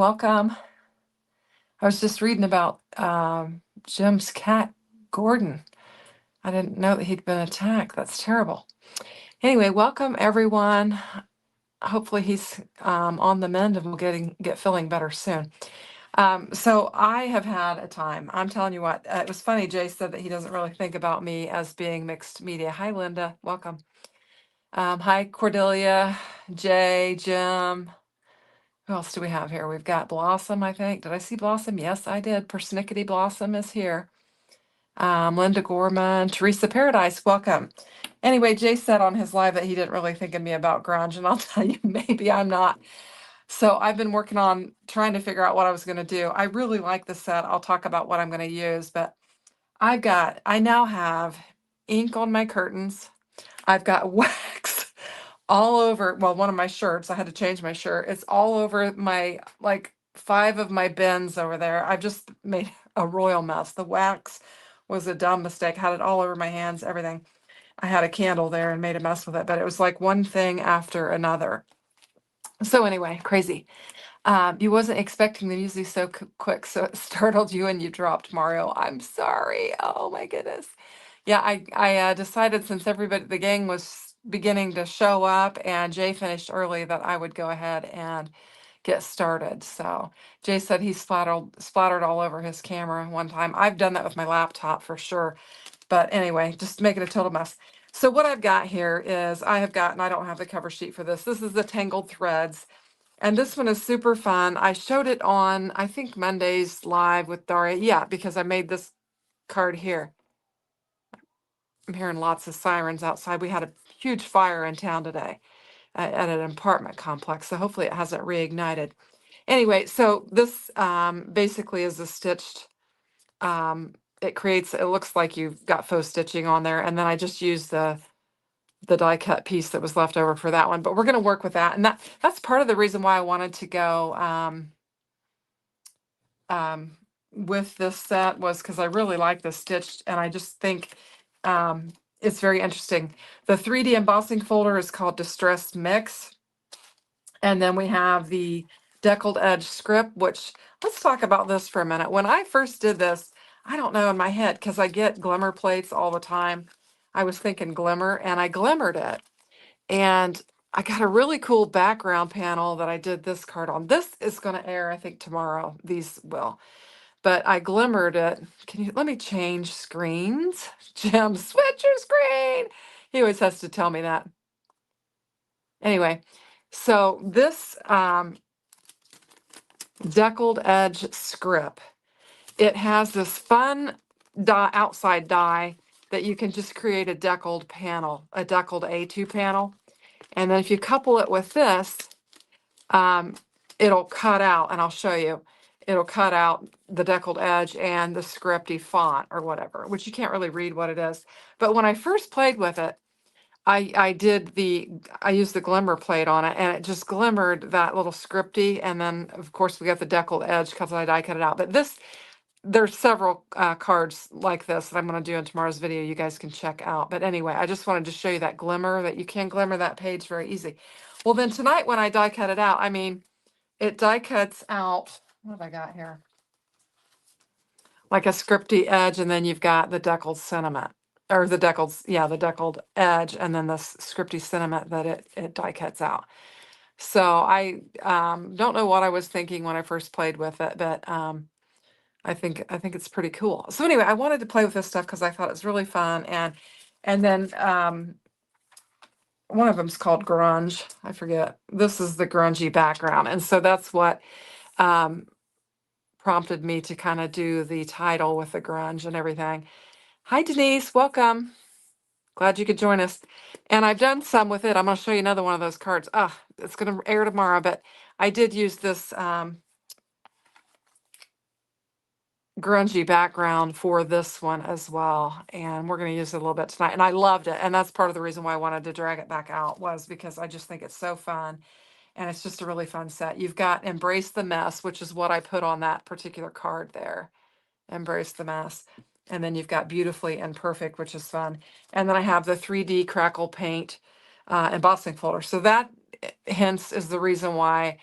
welcome. I was just reading about Jim's cat, Gordon. I didn't know that he'd been attacked. That's terrible. Anyway, welcome everyone. Hopefully he's on the mend and will get feeling better soon. So I have had a time. I'm telling you what, it was funny. Jay said that he doesn't really think about me as being mixed media. Hi, Linda. Welcome. Hi, Cordelia, Jay, Jim. Who else do we have here? We've got Blossom, I think. Did I see Blossom? Yes, I did. Persnickety Blossom is here. Linda Gorman, Teresa Paradise, welcome. Anyway, Jay said on his live that he didn't really think of me about grunge, and I'll tell you, maybe I'm not. So I've been working on trying to figure out what I was going to do. I really like the set. I'll talk about what I'm going to use, but I now have ink on my curtains. I've got wax all over, well, one of my shirts. I had to change my shirt. It's all over my, like 5 of my bins over there. I've just made a royal mess. The wax was a dumb mistake. Had it all over my hands, everything. I had a candle there and made a mess with it, but it was like one thing after another. So anyway, crazy. You wasn't expecting the music so quick, so it startled you and you dropped, Mario. I'm sorry. Oh my goodness. Yeah, I decided since the gang was beginning to show up and Jay finished early that I would go ahead and get started. So Jay said he splattered all over his camera one time. I've done that with my laptop for sure. But anyway, just make it a total mess. So what I've got here is and I don't have the cover sheet for this. This is the Tangled Threads. And this one is super fun. I showed it on, I think, Monday's live with Daria. Yeah, because I made this card here. I'm hearing lots of sirens outside. We had a huge fire in town today at an apartment complex, so hopefully it hasn't reignited. Anyway, so this basically is a stitched, it looks like you've got faux stitching on there, and then I just used the die cut piece that was left over for that one, but we're going to work with that. And that's part of the reason why I wanted to go with this set was because I really like the stitched, and I just think it's very interesting. The 3D embossing folder is called Distressed Mix. And then we have the Deckled Edge script, which, let's talk about this for a minute. When I first did this, I don't know in my head, because I get glimmer plates all the time. I was thinking glimmer, and I glimmered it. And I got a really cool background panel that I did this card on. This is going to air, I think, tomorrow. These will. But I glimmered it. Let me change screens? Jim, switch your screen. He always has to tell me that. Anyway, so this Deckled Edge script, it has this fun outside die that you can just create a deckled panel, a deckled A2 panel. And then if you couple it with this, it'll cut out, and I'll show you, it'll cut out the deckled edge and the scripty font or whatever, which you can't really read what it is. But when I first played with it, I used the glimmer plate on it, and it just glimmered that little scripty. And then of course we got the deckled edge because I die cut it out. But there's several cards like this that I'm going to do in tomorrow's video. You guys can check out. But anyway, I just wanted to show you that glimmer, that you can glimmer that page very easy. Well, then tonight when I die cut it out, I mean, it die cuts out, what have I got here? Like a scripty edge, and then you've got the deckled sentiment, or the deckled edge, and then the scripty sentiment that it die cuts out. So I don't know what I was thinking when I first played with it, but I think it's pretty cool. So anyway, I wanted to play with this stuff because I thought it was really fun, and then one of them's called Grunge. I forget. This is the Grungy Background, and so that's what prompted me to kind of do the title with the grunge and everything. Hi, Denise. Welcome. Glad you could join us. And I've done some with it. I'm going to show you another one of those cards. It's going to air tomorrow, but I did use this grungy background for this one as well, and we're going to use it a little bit tonight, and I loved it, and that's part of the reason why I wanted to drag it back out, was because I just think it's so fun, and it's just a really fun set. You've got Embrace the Mess, which is what I put on that particular card there. Embrace the Mess. And then you've got Beautifully Imperfect, which is fun. And then I have the 3D Crackle Paint embossing folder. So that hence is the reason why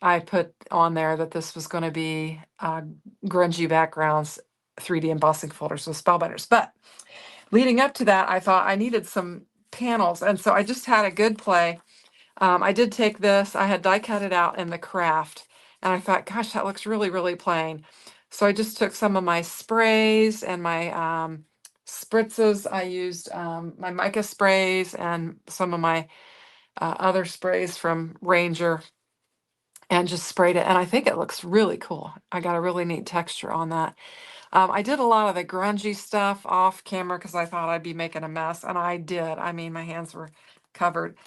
I put on there that this was going to be Grungy Backgrounds 3D embossing folders with Spellbinders. But leading up to that, I thought I needed some panels. And so I just had a good play. I did take this, I had die cut it out in the craft. And I thought, gosh, that looks really, really plain. So I just took some of my sprays and my spritzes. I used my mica sprays and some of my other sprays from Ranger and just sprayed it. And I think it looks really cool. I got a really neat texture on that. I did a lot of the grungy stuff off camera because I thought I'd be making a mess, and I did. I mean, my hands were covered.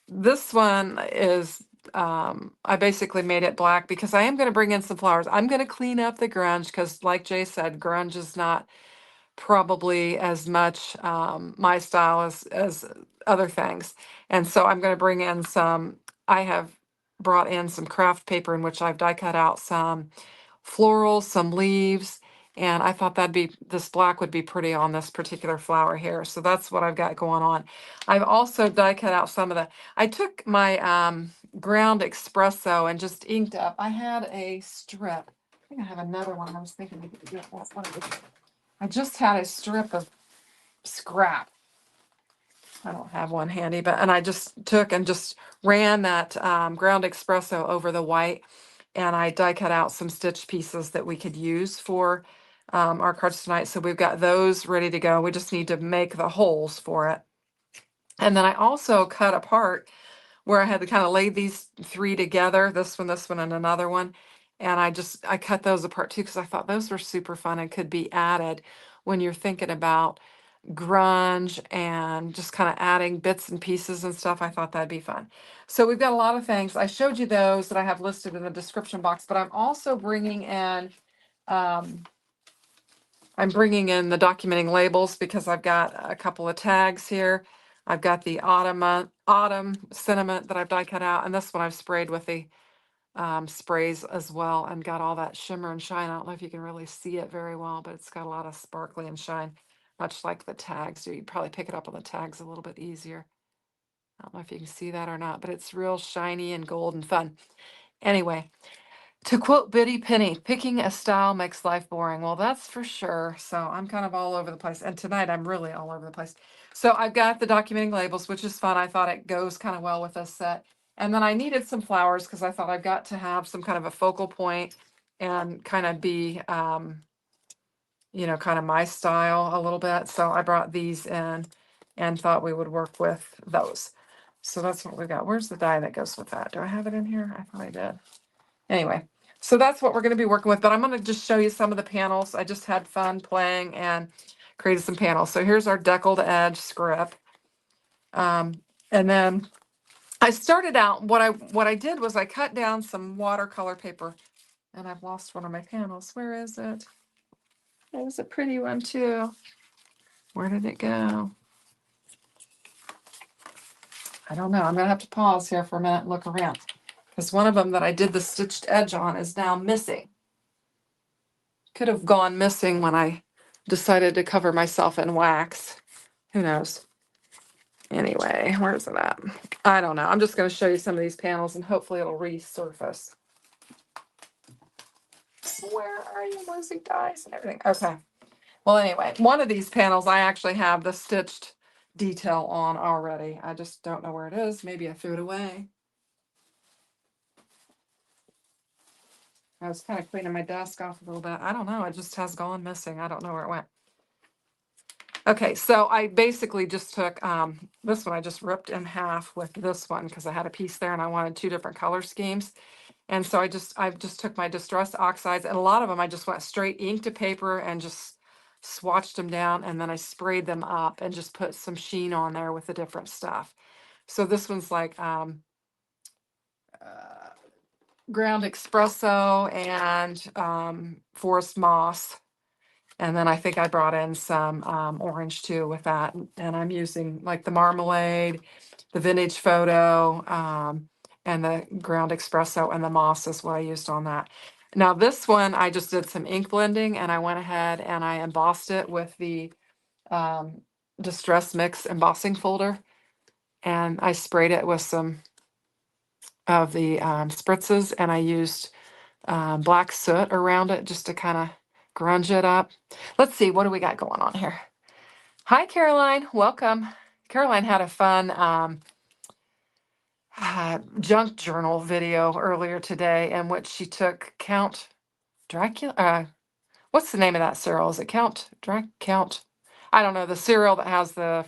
This one is, I basically made it black because I am going to bring in some flowers. I'm going to clean up the grunge because, like Jay said, grunge is not probably as much my style as other things. And so I'm going to bring in some, I have brought in some craft paper in which I've die cut out some florals, some leaves, and I thought that'd be, this black would be pretty on this particular flower here. So that's what I've got going on. I've also die cut out some of the, I took my ground espresso and just inked up. I had a strip. I think I have another one. I was thinking we could get one of these. I just had a strip of scrap. I don't have one handy, but, and I just took and just ran that ground espresso over the white, and I die cut out some stitch pieces that we could use for our cards tonight. So we've got those ready to go. We just need to make the holes for it. And then I also cut apart where I had to kind of lay these three together, this one, and another one. And I cut those apart too because I thought those were super fun and could be added when you're thinking about grunge and just kind of adding bits and pieces and stuff. I thought that'd be fun. So we've got a lot of things. I showed you those that I have listed in the description box, but I'm also bringing in, I'm bringing in the documenting labels because I've got a couple of tags here. I've got the autumn sentiment that I've die cut out, and this one I've sprayed with the sprays as well and got all that shimmer and shine. I don't know if you can really see it very well, but it's got a lot of sparkly and shine, much like the tags. So you'd probably pick it up on the tags a little bit easier. I don't know if you can see that or not, but it's real shiny and gold and fun. Anyway, to quote Biddy Penny, picking a style makes life boring. Well, that's for sure. So I'm kind of all over the place. And tonight I'm really all over the place. So I've got the documenting labels, which is fun. I thought it goes kind of well with this set. And then I needed some flowers because I thought I've got to have some kind of a focal point and kind of be, you know, kind of my style a little bit. So I brought these in and thought we would work with those. So that's what we got. Where's the die that goes with that? Do I have it in here? I thought I did. Anyway, so that's what we're going to be working with, but I'm going to just show you some of the panels. I just had fun playing and created some panels. So here's our deckled edge script. And then I started out, what I did was I cut down some watercolor paper, and I've lost one of my panels. Where is it? It was a pretty one too. Where did it go? I don't know. I'm going to have to pause here for a minute and look around because one of them that I did the stitched edge on is now missing. Could have gone missing when I decided to cover myself in wax. Who knows? Anyway, where's it at? I don't know. I'm just going to show you some of these panels and hopefully it'll resurface. Where are you losing dies and everything? Okay. Well, anyway, one of these panels I actually have the stitched detail on already. I just don't know where it is. Maybe I threw it away. I was kind of cleaning my desk off a little bit. I don't know. It just has gone missing. I don't know where it went. Okay, so I basically just took this one, I just ripped in half with this one because I had a piece there and I wanted two different color schemes. And so I just took my distressed oxides, and a lot of them I just went straight ink to paper and just swatched them down, and then I sprayed them up and just put some sheen on there with the different stuff. So this one's like ground espresso and forest moss. And then I think I brought in some orange too with that. And I'm using like the marmalade, the vintage photo, and the ground espresso and the moss is what I used on that. Now this one, I just did some ink blending and I went ahead and I embossed it with the Distress Mix embossing folder. And I sprayed it with some of the spritzes, and I used black soot around it just to kind of grunge it up. Let's see, what do we got going on here? Hi, Caroline. Welcome. Caroline had a fun junk journal video earlier today in which she took Count Dracula. What's the name of that cereal? Is it Count? I don't know, the cereal that has the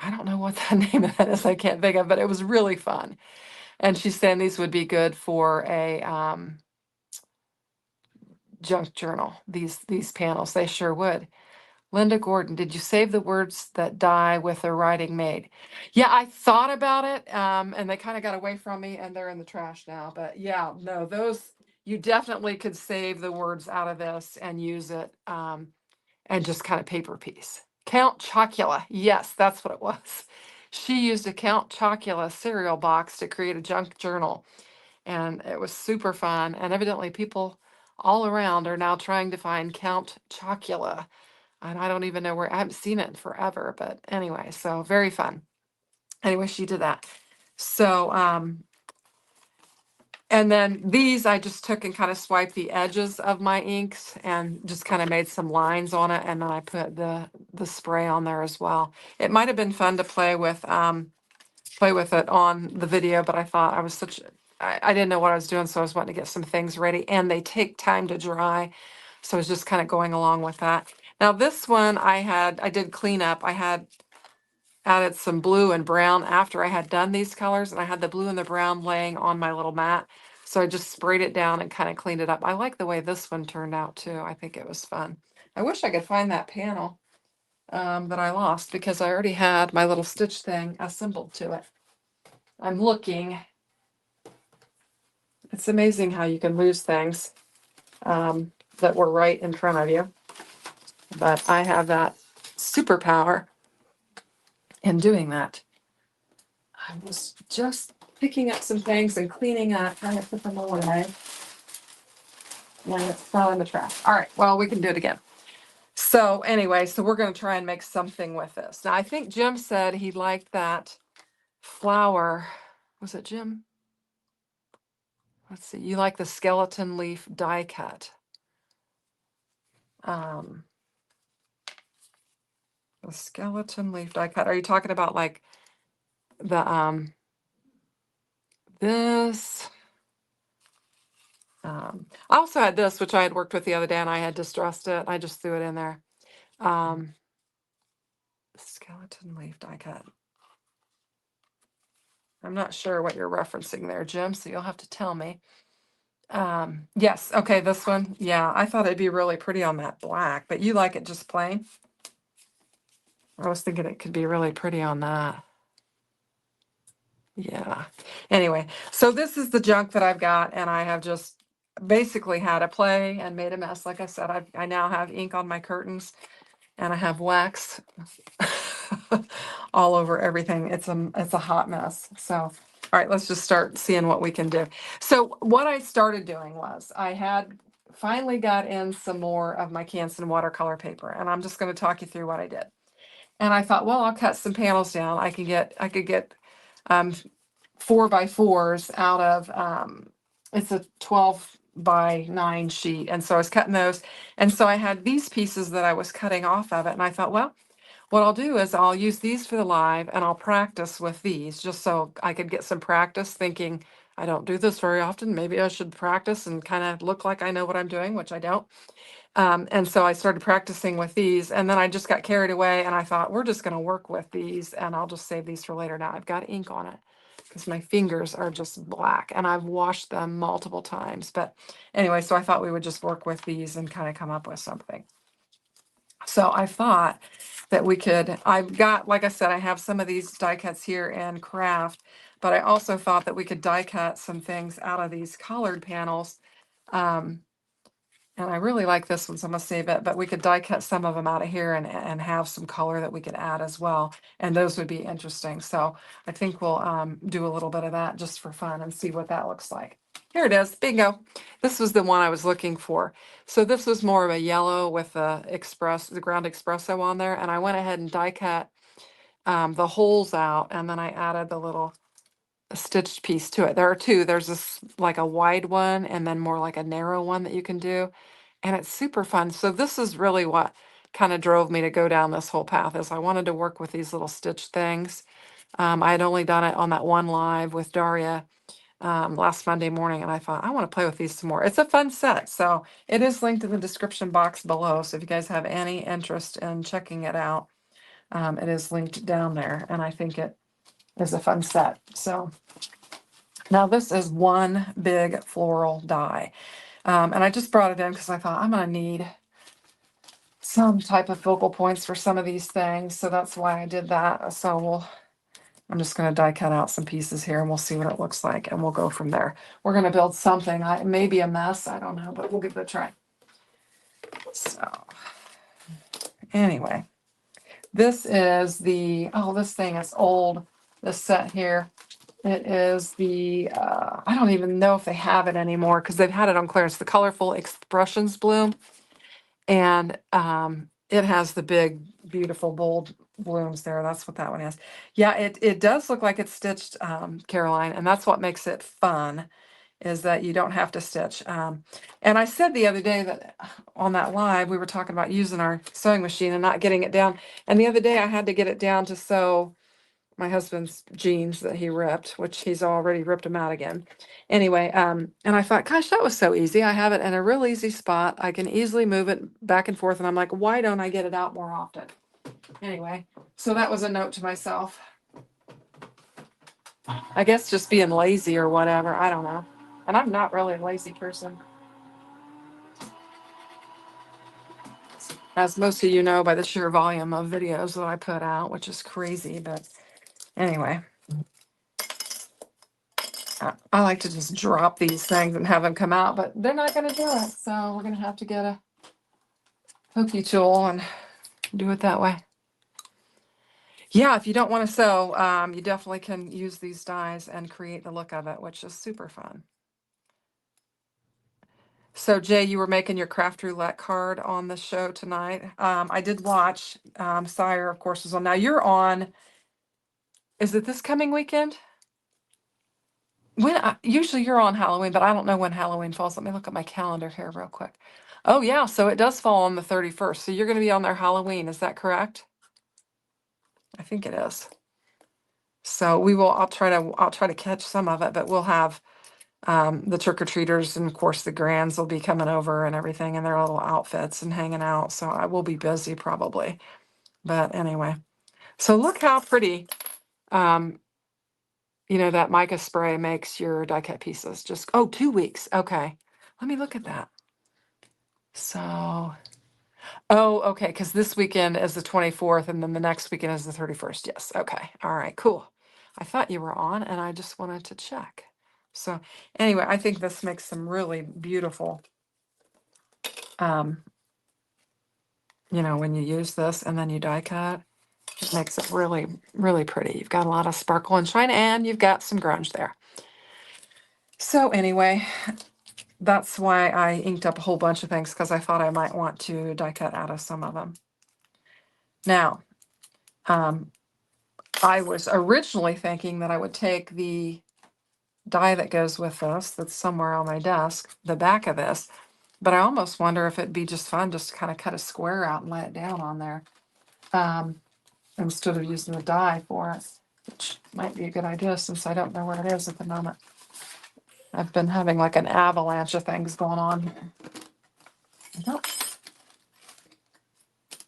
I don't know what the name of that is. I can't think of, but it was really fun. And she's saying these would be good for a junk journal. These panels, they sure would. Linda Gordon, did you save the words that die with the writing made? Yeah, I thought about it, and they kind of got away from me, and they're in the trash now. But yeah, no, those you definitely could save the words out of this and use it, and just kind of paper piece. Count Chocula, yes, that's what it was. She used a Count Chocula cereal box to create a junk journal, and it was super fun. And evidently, people all around are now trying to find Count Chocula. And I don't even know where, I haven't seen it in forever, but anyway, so very fun. Anyway, she did that. So, and then these I just took and kind of swiped the edges of my inks and just kind of made some lines on it. And then I put the spray on there as well. It might have been fun to play with it on the video, but I thought I didn't know what I was doing. So I was wanting to get some things ready, and they take time to dry. So I was just kind of going along with that. Now this one I did clean up. I had added some blue and brown after I had done these colors, and I had the blue and the brown laying on my little mat. So I just sprayed it down and kind of cleaned it up. I like the way this one turned out too. I think it was fun. I wish I could find that panel that I lost, because I already had my little stitch thing assembled to it. I'm looking. It's amazing how you can lose things that were right in front of you. But I have that superpower in doing that. I was just picking up some things and cleaning up, trying to put them away. And it's fell in the trash. All right, well, we can do it again. So anyway, so we're going to try and make something with this. Now, I think Jim said he liked that flower. Was it Jim? Let's see. You like the skeleton leaf die cut. The skeleton leaf die cut. Are you talking about like the this? I also had this, which I had worked with the other day, and I had distressed it. I just threw it in there. Skeleton leaf die cut. I'm not sure what you're referencing there, Jim, so you'll have to tell me. Yes, okay, this one. Yeah, I thought it'd be really pretty on that black, but you like it just plain? I was thinking it could be really pretty on that. Yeah. Anyway, so this is the junk that I've got, and I have just basically had a play and made a mess. Like I said, I now have ink on my curtains, and I have wax all over everything. It's a hot mess. So, all right, let's just start seeing what we can do. So what I started doing was I had finally got in some more of my Canson watercolor paper, and I'm just going to talk you through what I did. And I thought, well, I'll cut some panels down. I could get 4x4s out of it's a 12x9 sheet, and so I was cutting those, and so I had these pieces that I was cutting off of it, and I thought, well, what I'll do is I'll use these for the live, and I'll practice with these just so I could get some practice, thinking I don't do this very often. Maybe I should practice and kind of look like I know what I'm doing, which I don't. And so I started practicing with these, and then I just got carried away, and I thought, we're just going to work with these, and I'll just save these for later. Now I've got ink on it because my fingers are just black, and I've washed them multiple times. But anyway, so I thought we would just work with these and kind of come up with something. So I thought that we could, I've got, like I said, I have some of these die cuts here in craft, but I also thought that we could die cut some things out of these colored panels. And I really like this one, so I'm gonna save it, but we could die cut some of them out of here and have some color that we could add as well. And those would be interesting. So I think we'll do a little bit of that just for fun and see what that looks like. Here it is, bingo. This was the one I was looking for. So this was more of a yellow with the ground espresso on there. And I went ahead and die cut the holes out, and then I added the little stitched piece to it. There are two. There's this like a wide one and then more like a narrow one that you can do. And it's super fun. So this is really what kind of drove me to go down this whole path is I wanted to work with these little stitch things. I had only done it on that one live with Daria last Monday morning, and I thought I want to play with these some more. It's a fun set. So it is linked in the description box below. So if you guys have any interest in checking it out, it is linked down there. And I think it is a fun set. So now this is one big floral die. And I just brought it in because I thought I'm going to need some type of focal points for some of these things. So that's why I did that. So I'm just going to die cut out some pieces here and we'll see what it looks like and we'll go from there. We're going to build something. It may be a mess. I don't know, but we'll give it a try. So anyway, this is this thing is old. This set here. It is I don't even know if they have it anymore because they've had it on clearance, the Colorful Expressions Bloom. And it has the big, beautiful, bold blooms there. That's what that one is. Yeah, it does look like it's stitched, Caroline, and that's what makes it fun, is that you don't have to stitch. And I said the other day that on that live, we were talking about using our sewing machine and not getting it down. And the other day I had to get it down to sew my husband's jeans that he ripped, which he's already ripped them out again. Anyway, and I thought, gosh, that was so easy. I have it in a real easy spot. I can easily move it back and forth. And I'm like, why don't I get it out more often? Anyway, so that was a note to myself. I guess just being lazy or whatever. I don't know. And I'm not really a lazy person. As most of you know by the sheer volume of videos that I put out, which is crazy. But anyway. I like to just drop these things and have them come out, but they're not going to do it. So we're going to have to get a hooky tool and do it that way. Yeah, if you don't want to sew, you definitely can use these dies and create the look of it, which is super fun. So Jay, you were making your craft roulette card on the show tonight. I did watch. Sire, of course, is on. Now you're on. Is it this coming weekend? Usually you're on Halloween, but I don't know when Halloween falls. Let me look at my calendar here real quick. Oh yeah, so it does fall on the 31st. So you're going to be on their Halloween, is that correct? I think it is. So we will. I'll try to catch some of it, but we'll have the trick-or-treaters and of course the grands will be coming over and everything in their little outfits and hanging out. So I will be busy probably. But anyway, so look how pretty. That mica spray makes your die cut pieces. 2 weeks. Okay. Let me look at that. So, okay, because this weekend is the 24th and then the next weekend is the 31st. Yes. Okay. All right, cool. I thought you were on and I just wanted to check. So anyway, I think this makes some really beautiful, when you use this and then you die cut, it makes it really, really pretty. You've got a lot of sparkle and shine and you've got some grunge there. So anyway, that's why I inked up a whole bunch of things because I thought I might want to die cut out of some of them. Now, I was originally thinking that I would take the die that goes with this, that's somewhere on my desk, the back of this, but I almost wonder if it'd be just fun just to kind of cut a square out and lay it down on there instead of using the die for it, which might be a good idea since I don't know where it is at the moment. I've been having like an avalanche of things going on here.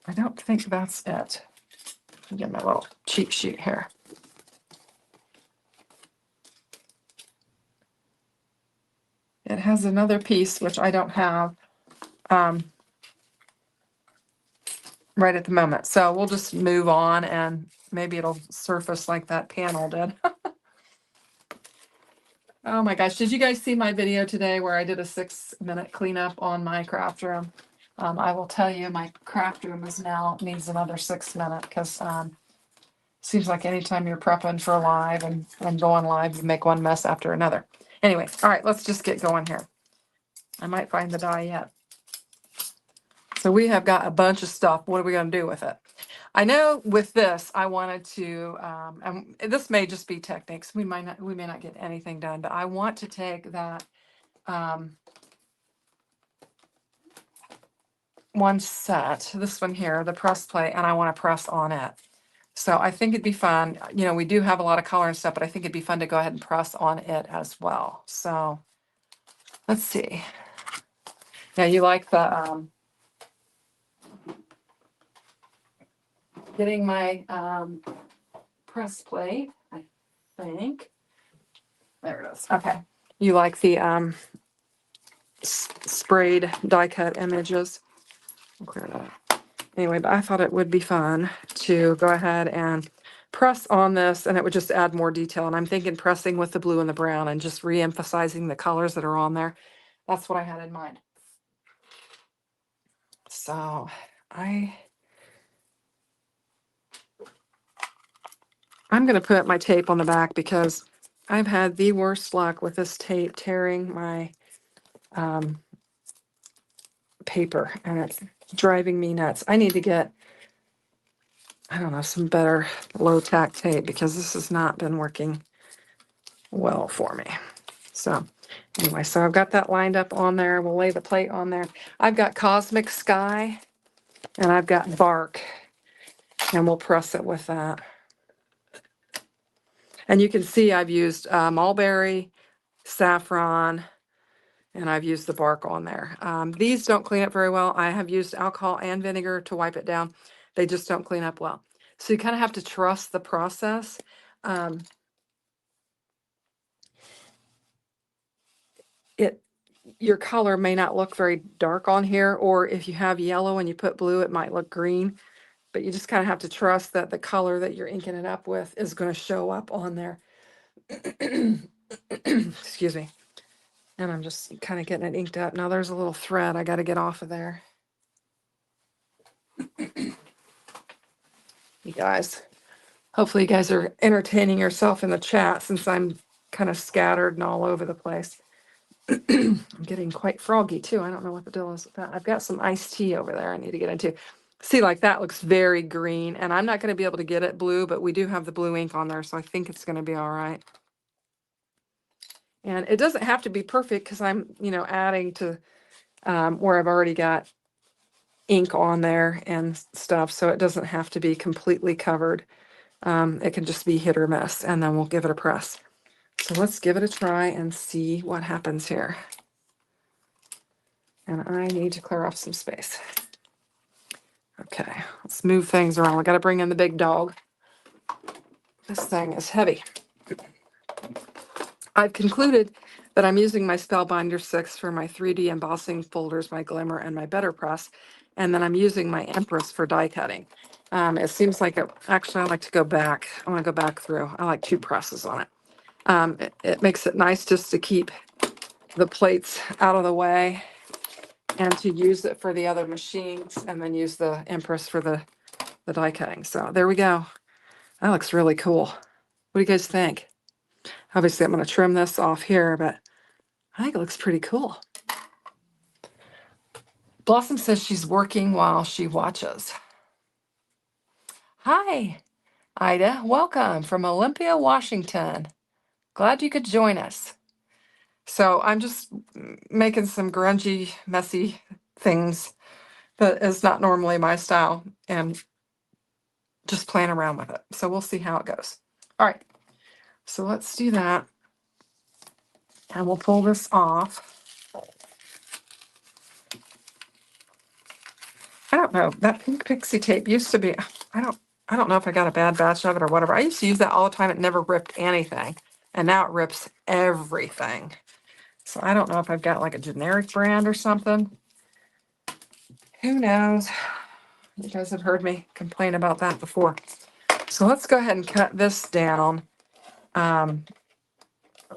I don't think that's it. Let me get my little cheat sheet here. It has another piece, which I don't have right at the moment. So we'll just move on and maybe it'll surface like that panel did. Oh my gosh. Did you guys see my video today where I did a 6-minute cleanup on my craft room? I will tell you my craft room needs another 6 minutes because seems like anytime you're prepping for live and going live, you make one mess after another. Anyway, all right, let's just get going here. I might find the die yet. So we have got a bunch of stuff. What are we going to do with it? I know with this, I wanted to, and this may just be techniques. We may not get anything done, but I want to take that one set, this one here, the press plate, and I want to press on it. So I think it'd be fun. You know, we do have a lot of color and stuff, but I think it'd be fun to go ahead and press on it as well. So let's see. Yeah, you like the getting my press plate, I think. There it is. Okay. You like the sprayed die cut images? I'll clear that up. Anyway, but I thought it would be fun to go ahead and press on this, and it would just add more detail. And I'm thinking pressing with the blue and the brown and just re-emphasizing the colors that are on there. That's what I had in mind. So I'm going to put my tape on the back because I've had the worst luck with this tape tearing my paper, and it's driving me nuts. I need to get, I don't know, some better low tack tape because this has not been working well for me. So anyway, so I've got that lined up on there. We'll lay the plate on there. I've got Cosmic Sky and I've got Bark, and we'll press it with that. And you can see I've used mulberry, saffron, and I've used the bark on there. These don't clean up very well. I have used alcohol and vinegar to wipe it down. They just don't clean up well. So you kind of have to trust the process. Your color may not look very dark on here, or if you have yellow and you put blue, it might look green. But you just kind of have to trust that the color that you're inking it up with is going to show up on there. Excuse me. And I'm just kind of getting it inked up. Now there's a little thread I got to get off of there. You guys, hopefully you guys are entertaining yourself in the chat since I'm kind of scattered and all over the place. I'm getting quite froggy too. I don't know what the deal is with that. I've got some iced tea over there I need to get into. See, like that looks very green, and I'm not going to be able to get it blue, but we do have the blue ink on there, so I think it's going to be all right. And it doesn't have to be perfect because I'm, you know, adding to where I've already got ink on there and stuff, so it doesn't have to be completely covered. It can just be hit or miss, and then we'll give it a press. So let's give it a try and see what happens here. And I need to clear off some space. Okay, let's move things around. I got to bring in the big dog. This thing is heavy. I've concluded that I'm using my Spellbinder 6 for my 3D embossing folders, my Glimmer, and my Better Press. And then I'm using my Empress for die cutting. It seems like actually I like to go back. I want to go back through. I like 2 presses on it. It makes it nice just to keep the plates out of the way and to use it for the other machines, and then use the Empress for the die cutting. So there we go. That looks really cool. What do you guys think? Obviously, I'm going to trim this off here, but I think it looks pretty cool. Blossom says she's working while she watches. Hi, Ida. Welcome from Olympia, Washington. Glad you could join us. So I'm just making some grungy, messy things that is not normally my style, and just playing around with it. So we'll see how it goes. All right. So let's do that. And we'll pull this off. I don't know. That pink pixie tape used to be, I don't know if I got a bad batch of it or whatever. I used to use that all the time. It never ripped anything. And now it rips everything. So I don't know if I've got like a generic brand or something. Who knows? You guys have heard me complain about that before. So let's go ahead and cut this down. We're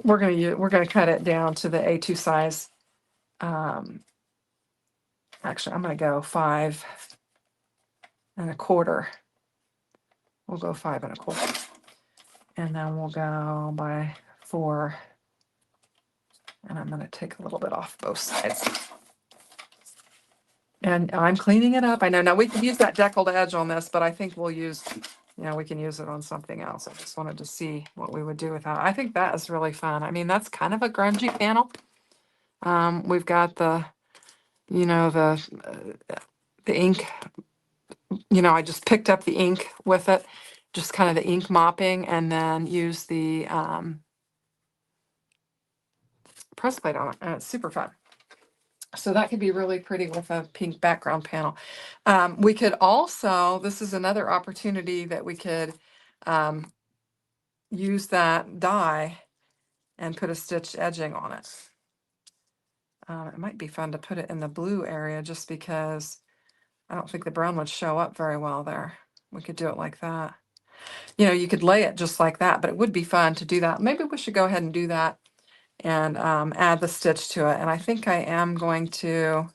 gonna cut it down to the A2 size. Actually, I'm gonna go 5 1/4. We'll go 5 1/4, and then we'll go by 4. And I'm gonna take a little bit off both sides. And I'm cleaning it up. I know now we could use that deckled edge on this, but I think we'll use, we can use it on something else. I just wanted to see what we would do with that. I think that is really fun. I mean, that's kind of a grungy panel. We've got the, the ink, I just picked up the ink with it, just kind of the ink mopping, and then use the press plate on it. And it's super fun. So that could be really pretty with a pink background panel. We could also, this is another opportunity that we could use that die and put a stitched edging on it. It might be fun to put it in the blue area just because I don't think the brown would show up very well there. We could do it like that. You could lay it just like that, but it would be fun to do that. Maybe we should go ahead and do that and add the stitch to it. And I think I am going to,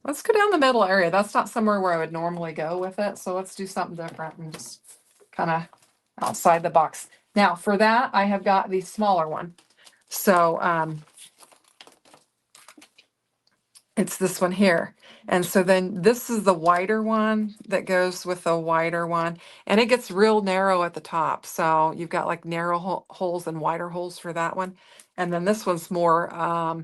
let's go down the middle area. That's not somewhere where I would normally go with it. So let's do something different and just kind of outside the box. Now for that, I have got the smaller one. So it's this one here. And so then this is the wider one that goes with the wider one. And it gets real narrow at the top. So you've got like narrow holes and wider holes for that one. And then this one's more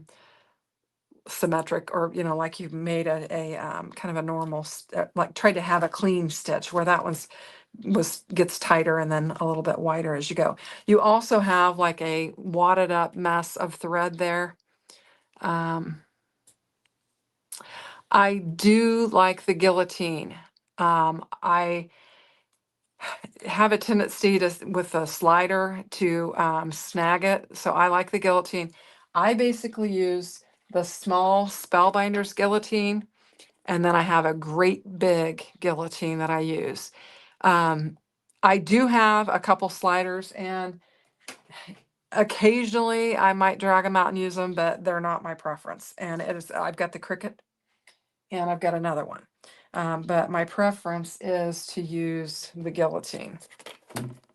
symmetric, or like you've made a kind of a normal, like tried to have a clean stitch, where that gets tighter and then a little bit wider as you go. You also have like a wadded up mess of thread there. I do like the guillotine. I have a tendency to, with a slider, to snag it. So I like the guillotine. I basically use the small Spellbinders guillotine, and then I have a great big guillotine that I use. I do have a couple sliders, and occasionally I might drag them out and use them, but they're not my preference. And I've got the Cricut, and I've got another one. But my preference is to use the guillotine.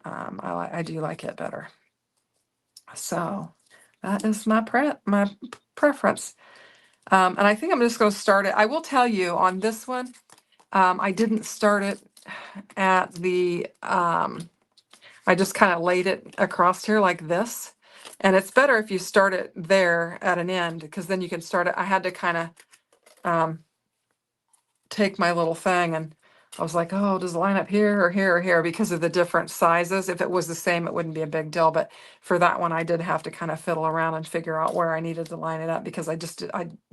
I do like it better. So that is my preference. And I think I'm just going to start it. I will tell you on this one, I didn't start it at the, I just kind of laid it across here like this. And it's better if you start it there at an end, because then you can start it. I had to kind of take my little thing, and I was like, oh, does it line up here or here or here, because of the different sizes. If it was the same, it wouldn't be a big deal. But for that one, I did have to kind of fiddle around and figure out where I needed to line it up, because I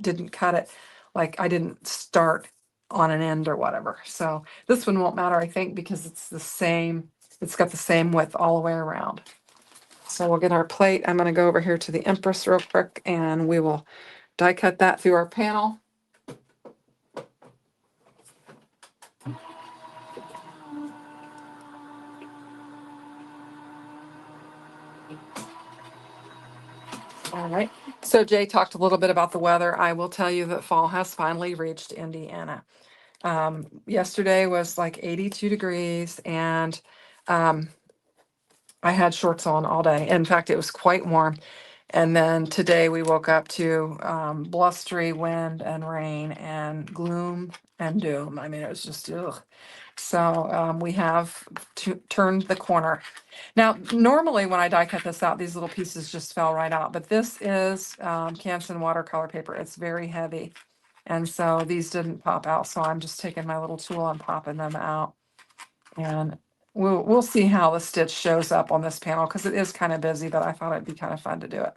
didn't cut it, like I didn't start on an end or whatever. So this one won't matter, I think, because it's the same. It's got the same width all the way around. So we'll get our plate. I'm going to go over here to the Empress real quick, and we will die cut that through our panel. All right. So Jay talked a little bit about the weather. I will tell you that fall has finally reached Indiana. Yesterday was like 82 degrees, and I had shorts on all day. In fact, it was quite warm. And then today we woke up to blustery wind and rain and gloom and doom. I mean, it was just, ugh. So we have turned the corner. Now, normally when I die cut this out, these little pieces just fell right out. But this is Canson watercolor paper. It's very heavy. And so these didn't pop out. So I'm just taking my little tool and popping them out. And we'll see how the stitch shows up on this panel, because it is kind of busy, but I thought it'd be kind of fun to do it.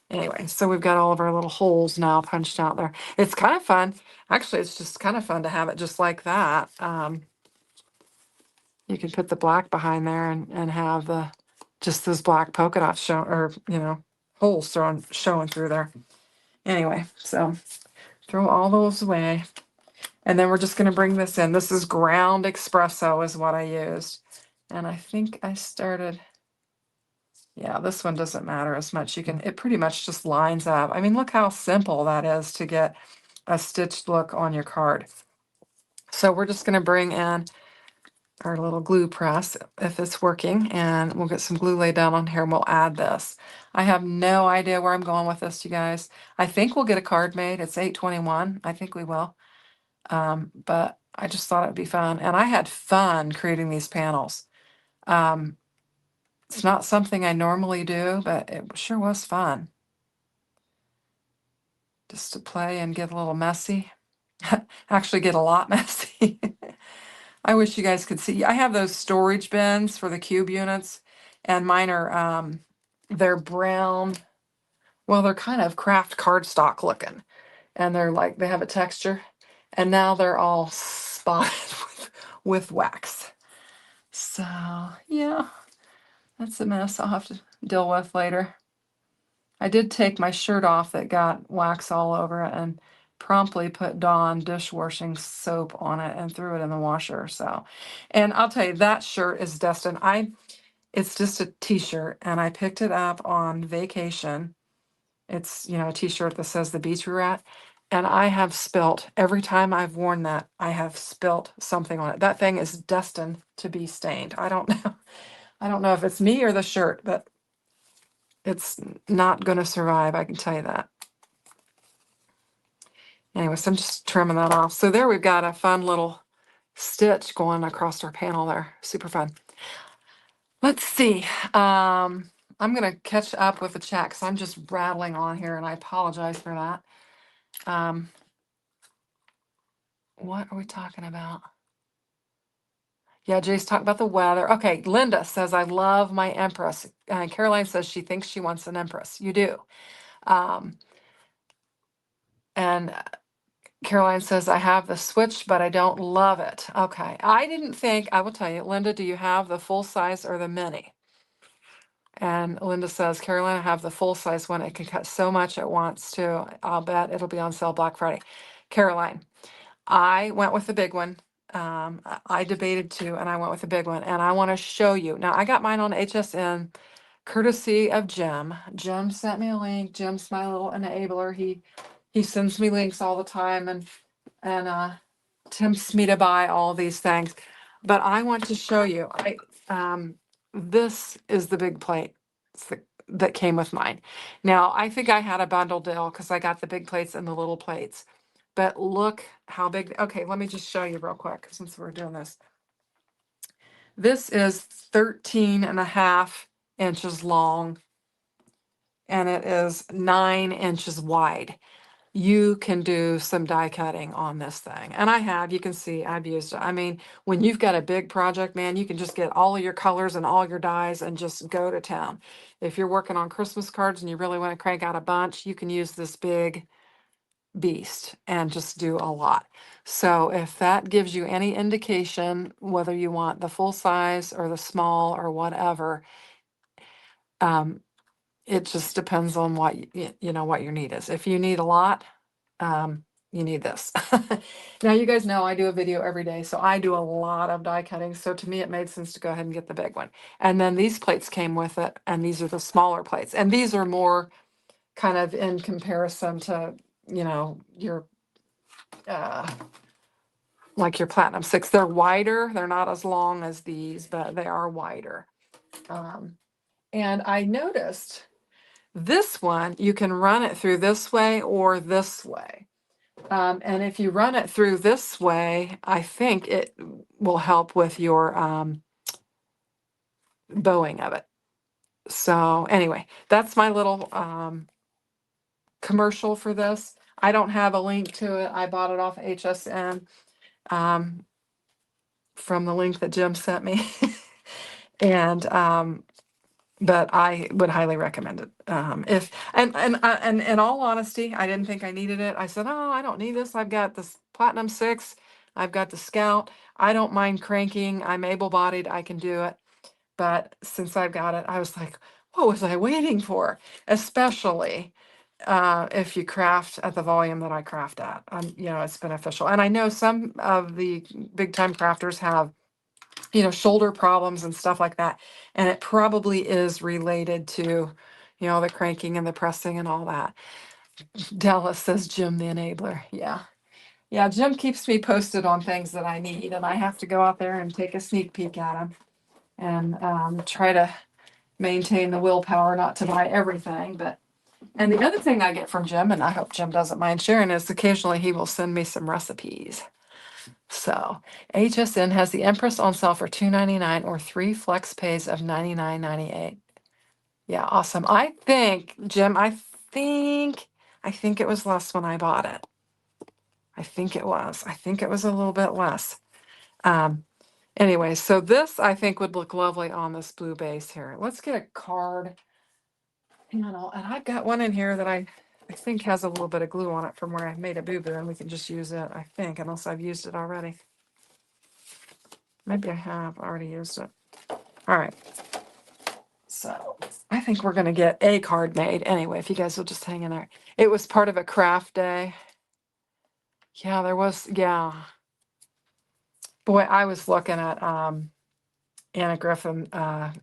Anyway, so we've got all of our little holes now punched out there. It's kind of fun. Actually, it's just kind of fun to have it just like that. You can put the black behind there and have just those black polka dots show, or holes showing through there. Anyway, so throw all those away. And then we're just going to bring this in. This is ground espresso is what I used. And I think I started, yeah, this one doesn't matter as much. It pretty much just lines up. I mean, look how simple that is to get a stitched look on your card. So we're just going to bring in our little glue press if it's working, and we'll get some glue laid down on here and we'll add this. I have no idea where I'm going with this, you guys. I think we'll get a card made. It's 8/21. I think we will. But I just thought it'd be fun. And I had fun creating these panels. It's not something I normally do, but it sure was fun. Just to play and get a little messy. Actually get a lot messy. I wish you guys could see. I have those storage bins for the cube units, and mine are they're brown. Well, they're kind of craft cardstock looking, and they're like they have a texture, and now they're all spotted with wax. So yeah, that's a mess I'll have to deal with later. I did take my shirt off that got wax all over it and promptly put Dawn dishwashing soap on it and threw it in the washer. So, and I'll tell you, that shirt is destined. It's just a t-shirt, and I picked it up on vacation. It's, a t-shirt that says the beach we were at. And I have spilt, every time I've worn that, I have spilt something on it. That thing is destined to be stained. I don't know. I don't know if it's me or the shirt, but it's not going to survive. I can tell you that. Anyway, so I'm just trimming that off. So there we've got a fun little stitch going across our panel there. Super fun. Let's see. I'm going to catch up with the chat because I'm just rattling on here, and I apologize for that. What are we talking about? Yeah, Jay's talking about the weather. Okay, Linda says, I love my Empress. Caroline says she thinks she wants an Empress. You do. And Caroline says, I have the switch, but I don't love it. Okay, I will tell you, Linda, do you have the full size or the mini? And Linda says, Caroline, I have the full size one. It can cut so much at once too. I'll bet it'll be on sale Black Friday. Caroline, I went with the big one. I debated two, and I went with the big one. And I want to show you. Now, I got mine on HSN, courtesy of Jim. Jim sent me a link. Jim's my little enabler. He sends me links all the time and tempts me to buy all these things. But I want to show you. This is the big plate that came with mine. Now, I think I had a bundle deal because I got the big plates and the little plates. But look how big. Okay, let me just show you real quick since we're doing this. This is 13.5 inches long, and it is 9 inches wide. You can do some die cutting on this thing. And you can see I've used it. I mean, when you've got a big project, man, you can just get all of your colors and all your dies and just go to town. If you're working on Christmas cards and you really want to crank out a bunch, you can use this big beast and just do a lot. So if that gives you any indication, whether you want the full size or the small or whatever, it just depends on what what your need is. If you need a lot, you need this. Now you guys know I do a video every day, so I do a lot of die cutting. So to me, it made sense to go ahead and get the big one. And then these plates came with it, and these are the smaller plates, and these are more kind of in comparison to your like your Platinum 6. They're wider. They're not as long as these, but they are wider. And I noticed this one, you can run it through this way or this way. And if you run it through this way, I think it will help with your bowing of it. So anyway, that's my little commercial for this. I don't have a link to it. I bought it off HSN from the link that Jim sent me. And but I would highly recommend it. And in all honesty, I didn't think I needed it. I said, oh, I don't need this. I've got this Platinum 6. I've got the Scout. I don't mind cranking. I'm able-bodied. I can do it. But since I've got it, I was like, what was I waiting for? Especially if you craft at the volume that I craft at. It's beneficial. And I know some of the big-time crafters have shoulder problems and stuff like that. And it probably is related to, the cranking and the pressing and all that. Dallas says Jim the enabler. Yeah. Yeah, Jim keeps me posted on things that I need, and I have to go out there and take a sneak peek at them and try to maintain the willpower not to buy everything. But and the other thing I get from Jim, and I hope Jim doesn't mind sharing, is occasionally he will send me some recipes. So HSN has the Empress on sale for $2.99 or 3 flex pays of $99.98. Yeah, awesome. I think, Jim, I think it was less when I bought it. I think it was. I think it was a little bit less. Anyway, so this I think would look lovely on this blue base here. Let's get a card panel, and I've got one in here that I think has a little bit of glue on it from where I made a boo-boo, and we can just use it, I think, unless I've used it already. Maybe I have already used it. All right. So I think we're going to get a card made. Anyway, if you guys will just hang in there. It was part of a craft day. Yeah, there was. Yeah. Boy, I was looking at Anna Griffin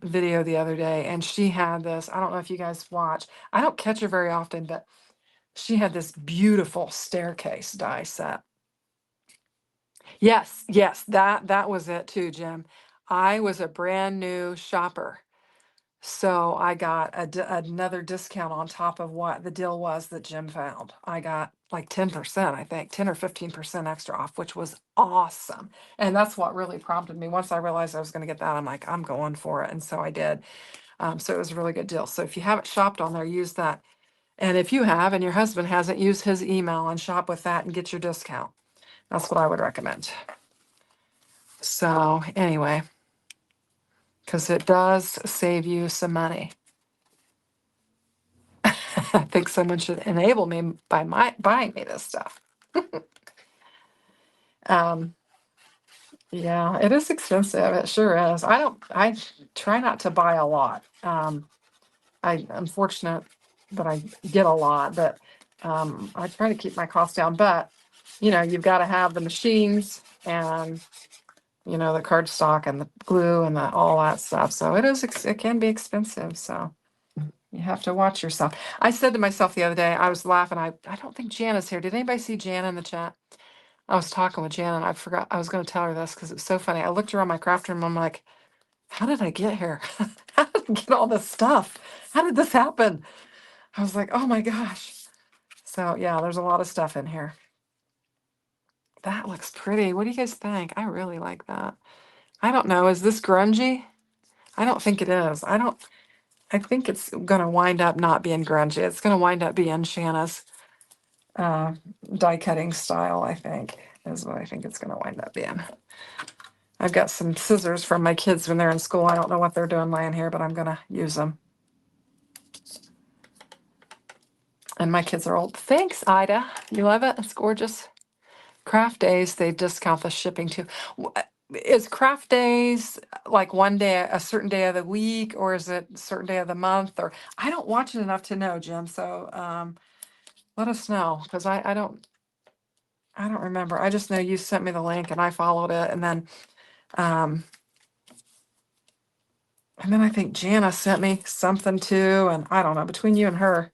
video the other day, and she had this. I don't know if you guys watch. I don't catch her very often, but she had this beautiful staircase die set. Yes, that was it too, Jim. I was a brand new shopper. So I got another discount on top of what the deal was that Jim found. I got like 10%, I think, 10 or 15% extra off, which was awesome. And that's what really prompted me. Once I realized I was going to get that, I'm like, I'm going for it. And so I did. So it was a really good deal. So if you haven't shopped on there, use that. And if you have and your husband hasn't, use his email and shop with that and get your discount. That's what I would recommend. So anyway, because it does save you some money. I think someone should enable me by buying me this stuff. Yeah, it is expensive. It sure is. I try not to buy a lot. I'm fortunate that I get a lot, but I try to keep my costs down. But you've got to have the machines and the cardstock and the glue and all that stuff. So it can be expensive. So you have to watch yourself. I said to myself the other day, I was laughing. I don't think Jana's here. Did anybody see Jana in the chat? I was talking with Jana and I forgot I was going to tell her this because it was so funny. I looked around my craft room. I'm like, how did I get here? How did I get all this stuff? How did this happen? I was like, oh my gosh. So yeah, there's a lot of stuff in here. That looks pretty. What do you guys think? I really like that. I don't know. Is this grungy? I don't think it is. I think it's going to wind up not being grungy. It's going to wind up being Shanna's die cutting style, I think, is what I think it's going to wind up being. I've got some scissors from my kids when they're in school. I don't know what they're doing laying here, but I'm going to use them. And my kids are old. Thanks, Ida. You love it? It's gorgeous. Craft days, they discount the shipping too. Is craft days like one day, a certain day of the week, or is it a certain day of the month? Or I don't watch it enough to know, Jim. So let us know, because I don't remember. I just know you sent me the link and I followed it, and then I think Jana sent me something too, and I don't know, between you and her,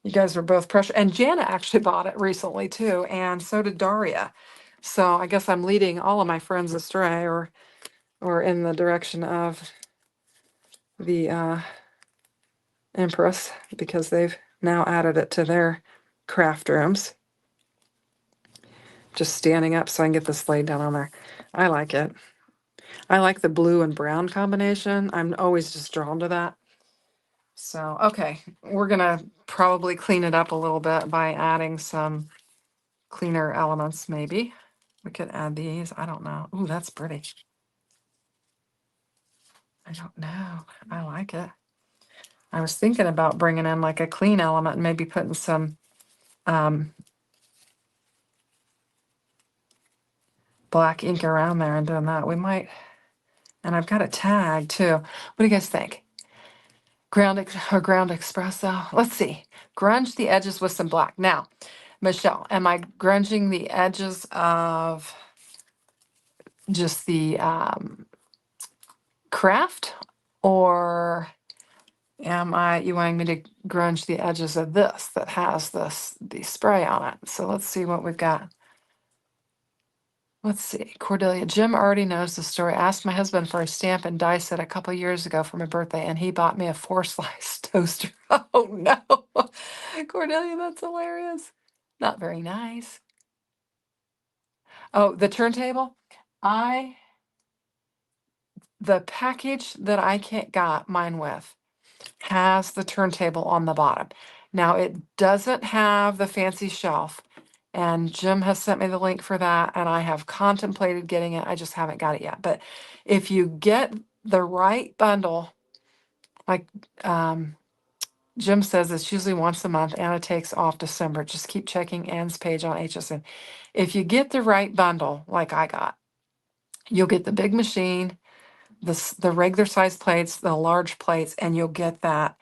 you guys were both pressure. And Jana actually bought it recently too, and so did Daria. So I guess I'm leading all of my friends astray or in the direction of the Empress, because they've now added it to their craft rooms. Just standing up so I can get this laid down on there. I like it. I like the blue and brown combination. I'm always just drawn to that. So, okay, we're gonna probably clean it up a little bit by adding some cleaner elements, maybe. We could add these, I don't know. Ooh, that's pretty. I don't know, I like it. I was thinking about bringing in like a clean element and maybe putting some black ink around there and doing that. We might, and I've got a tag too. What do you guys think? Ground espresso. Let's see. Grunge the edges with some black. Now, Michelle, am I grunging the edges of just the craft, or you wanting me to grunge the edges of this that has the spray on it? So let's see what we've got. Let's see, Cordelia. Jim already knows the story. I asked my husband for a stamp and die set a couple years ago for my birthday, and he bought me a 4-slice toaster. Oh no, Cordelia, that's hilarious. Not very nice. Oh, the turntable. The package that I got mine with has the turntable on the bottom. Now it doesn't have the fancy shelf, and Jim has sent me the link for that, and I have contemplated getting it. I just haven't got it yet. But if you get the right bundle, like Jim says, it's usually once a month. Anna takes off December. Just keep checking Anne's page on HSN. If you get the right bundle, like I got, you'll get the big machine, the regular size plates, the large plates, and you'll get that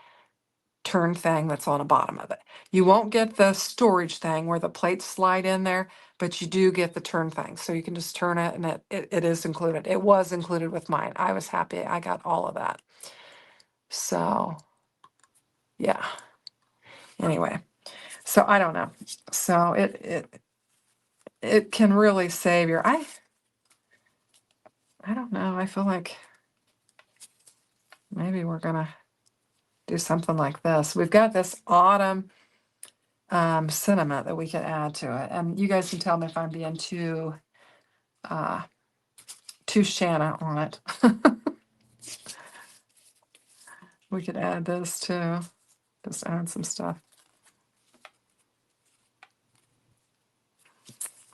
turn thing that's on the bottom of it. You won't get the storage thing where the plates slide in there, but you do get the turn thing. So you can just turn it, and it is included. It was included with mine. I was happy I got all of that. So yeah. Anyway, so I don't know. So it can really save your I don't know. I feel like maybe we're gonna do something like this. We've got this autumn sentiment that we could add to it, and you guys can tell me if I'm being too Shanna on it. We could add this too. Just add some stuff.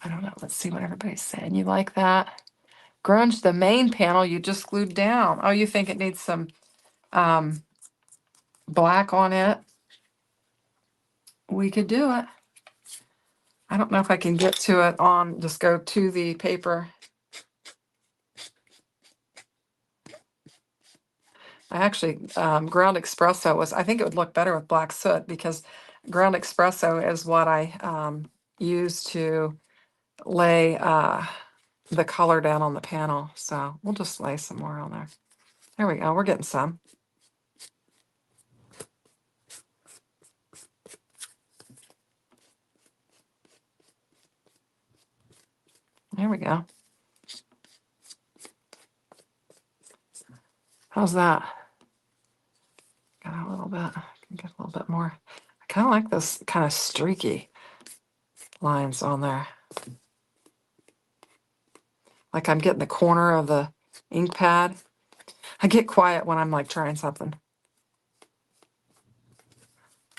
I don't know. Let's see what everybody's saying. You like that? Grunge, the main panel you just glued down. Oh, you think it needs some black on it? We could do it. I don't know if I can get to it on, just go to the paper. I actually, ground espresso was, I think it would look better with black soot, because ground espresso is what I use to lay the color down on the panel. So we'll just lay some more on there. There we go. We're getting some. There we go. How's that? Got a little bit. I can get a little bit more. I kind of like this kind of streaky lines on there. Like I'm getting the corner of the ink pad. I get quiet when I'm like trying something.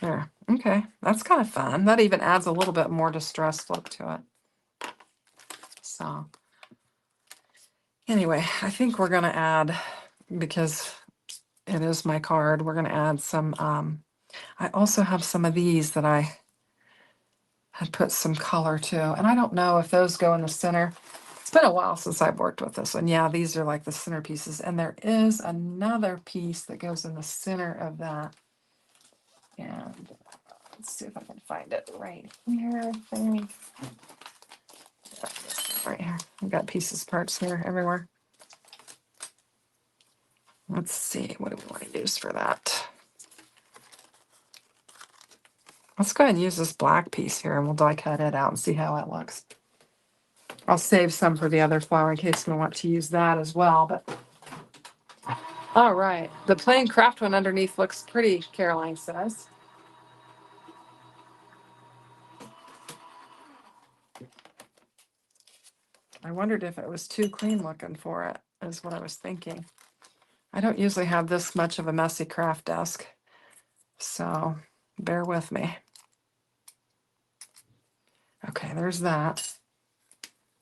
There. Okay. That's kind of fun. That even adds a little bit more distressed look to it. So anyway, I think we're going to add, because it is my card, we're going to add some, I also have some of these that I had put some color to, and I don't know if those go in the center. It's been a while since I've worked with this one. Yeah, these are like the centerpieces, and there is another piece that goes in the center of that. And let's see if I can find it right here. Right here. I've got pieces, parts here, everywhere. Let's see, what do we want to use for that? Let's go ahead and use this black piece here, and we'll die cut it out and see how it looks. I'll save some for the other flower in case we want to use that as well. But all right, the plain craft one underneath looks pretty, Caroline says. I wondered if it was too clean looking for it, is what I was thinking. I don't usually have this much of a messy craft desk, so bear with me. Okay, there's that.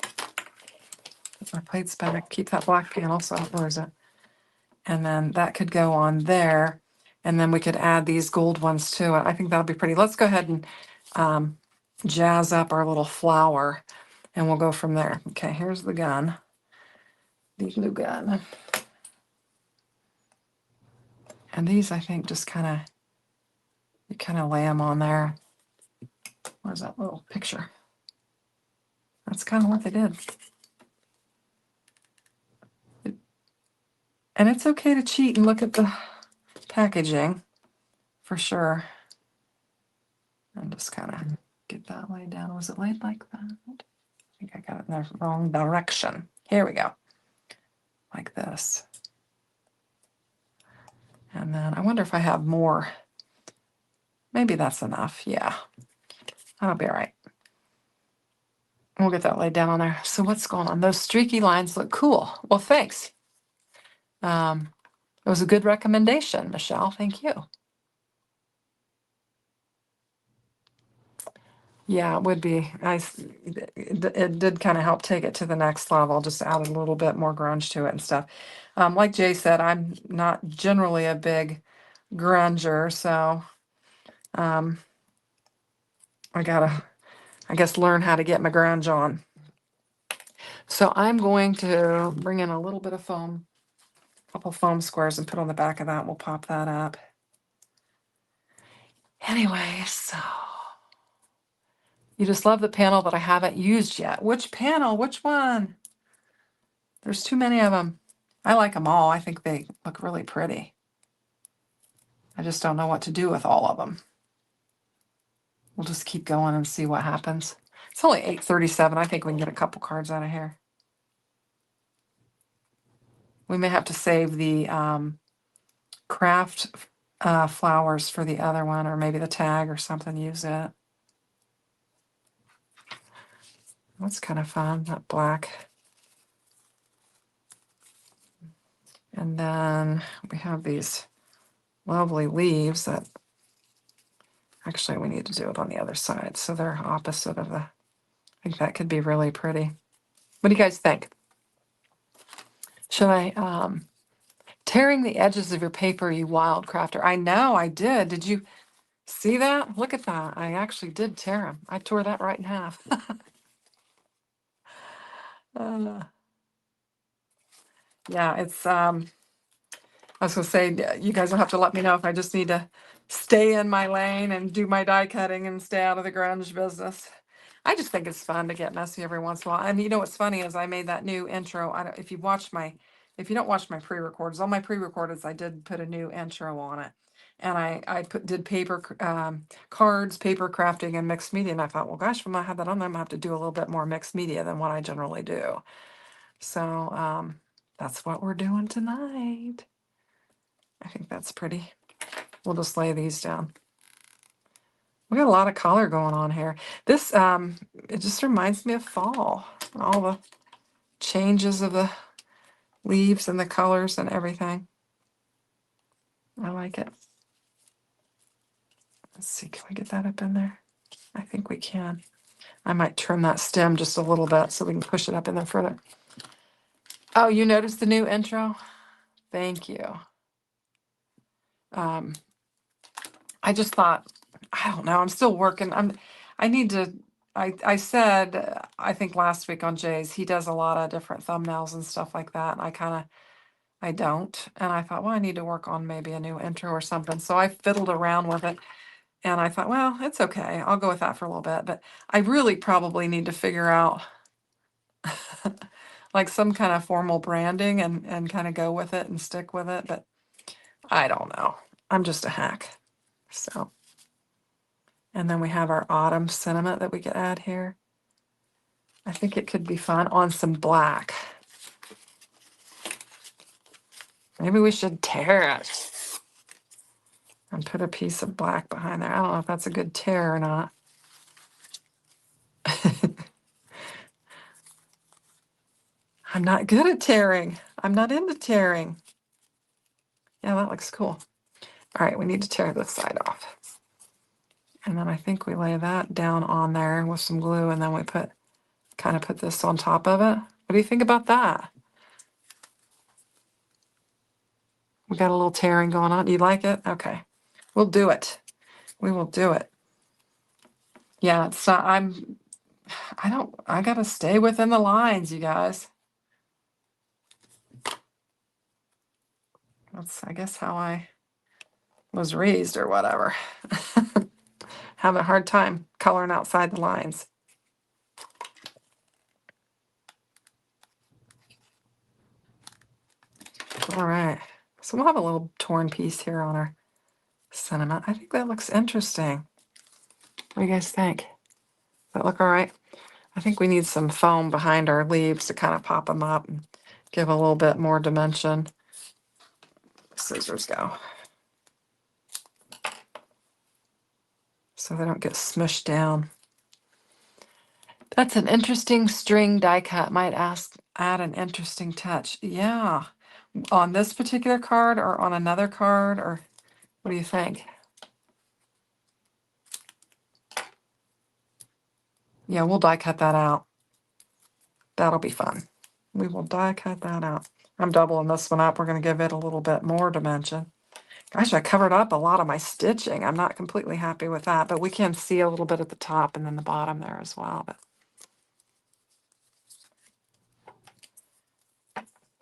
Put my plates back, keep that black panel, so I don't lose it. And then that could go on there, and then we could add these gold ones to it. I think that'll be pretty. Let's go ahead and jazz up our little flower, and we'll go from there. Okay, here's the gun, the glue gun. And these, I think, just you kind of lay them on there. Where's that little picture? That's kind of what they did. And it's okay to cheat and look at the packaging, for sure. And just kind of get that laid down. Was it laid like that? think I got it in the wrong direction. Here we go. Like this. And then I wonder if I have more. Maybe that's enough. Yeah, that'll be all right. We'll get that laid down on there. So what's going on? Those streaky lines look cool. Well, thanks. It was a good recommendation, Michelle. Thank you. Yeah, it would be. It did kind of help take it to the next level, just added a little bit more grunge to it and stuff. Like Jay said, I'm not generally a big grunger, so I gotta, I guess, learn how to get my grunge on. So I'm going to bring in a little bit of foam, a couple foam squares, and put on the back of that. We'll pop that up. Anyway, so you just love the panel that I haven't used yet. Which panel? Which one? There's too many of them. I like them all. I think they look really pretty. I just don't know what to do with all of them. We'll just keep going and see what happens. It's only 8:37. I think we can get a couple cards out of here. We may have to save the craft flowers for the other one, or maybe the tag or something, use it. That's kind of fun, that black. And then we have these lovely leaves that actually we need to do it on the other side. So they're opposite of the, I think that could be really pretty. What do you guys think? Should I, tearing the edges of your paper, you wild crafter. I know I did. Did you see that? Look at that. I actually did tear them. I tore that right in half. Yeah, it's, I was gonna say, you guys will have to let me know if I just need to stay in my lane and do my die cutting and stay out of the grunge business. I just think it's fun to get messy every once in a while. And you know what's funny is I made that new intro. I don't, if you watch my, if you don't watch my pre-recordeds, all my pre-recordeds, I did put a new intro on it. And I did paper cards, paper crafting, and mixed media. And I thought, well, gosh, if I'm gonna have that on, I'm gonna have to do a little bit more mixed media than what I generally do. So that's what we're doing tonight. I think that's pretty. We'll just lay these down. We got a lot of color going on here. This, it just reminds me of fall. All the changes of the leaves and the colors and everything. I like it. Let's see, can we get that up in there? I think we can. I might trim that stem just a little bit so we can push it up in there further. Oh, you noticed the new intro? Thank you. I just thought, I don't know, I'm still working. I need to, I said, I think last week on Jay's, he does a lot of different thumbnails and stuff like that. And I don't. And I thought, well, I need to work on maybe a new intro or something. So I fiddled around with it and I thought, well, it's okay. I'll go with that for a little bit. But I really probably need to figure out like some kind of formal branding and kind of go with it and stick with it. But I don't know. I'm just a hack. So. And then we have our autumn sentiment that we could add here. I think it could be fun on some black. Maybe we should tear it and put a piece of black behind there. I don't know if that's a good tear or not. I'm not good at tearing. I'm not into tearing. Yeah, that looks cool. All right, we need to tear this side off. And then I think we lay that down on there with some glue, and then we kind of put this on top of it. What do you think about that? We got a little tearing going on. You like it? Okay. We'll do it. We will do it. Yeah, it's not, I gotta stay within the lines, you guys. That's, I guess, how I was raised or whatever. Have a hard time coloring outside the lines. All right, so we'll have a little torn piece here on our sentiment. I think that looks interesting. What do you guys think? Does that look all right? I think we need some foam behind our leaves to kind of pop them up and give a little bit more dimension. Scissors go. So they don't get smushed down. That's an interesting string die cut. Might add an interesting touch. Yeah. On this particular card or on another card, or what do you think? Yeah, we'll die cut that out. That'll be fun. We will die cut that out. I'm doubling this one up. We're going to give it a little bit more dimension. Gosh, I covered up a lot of my stitching. I'm not completely happy with that, but we can see a little bit at the top and then the bottom there as well. But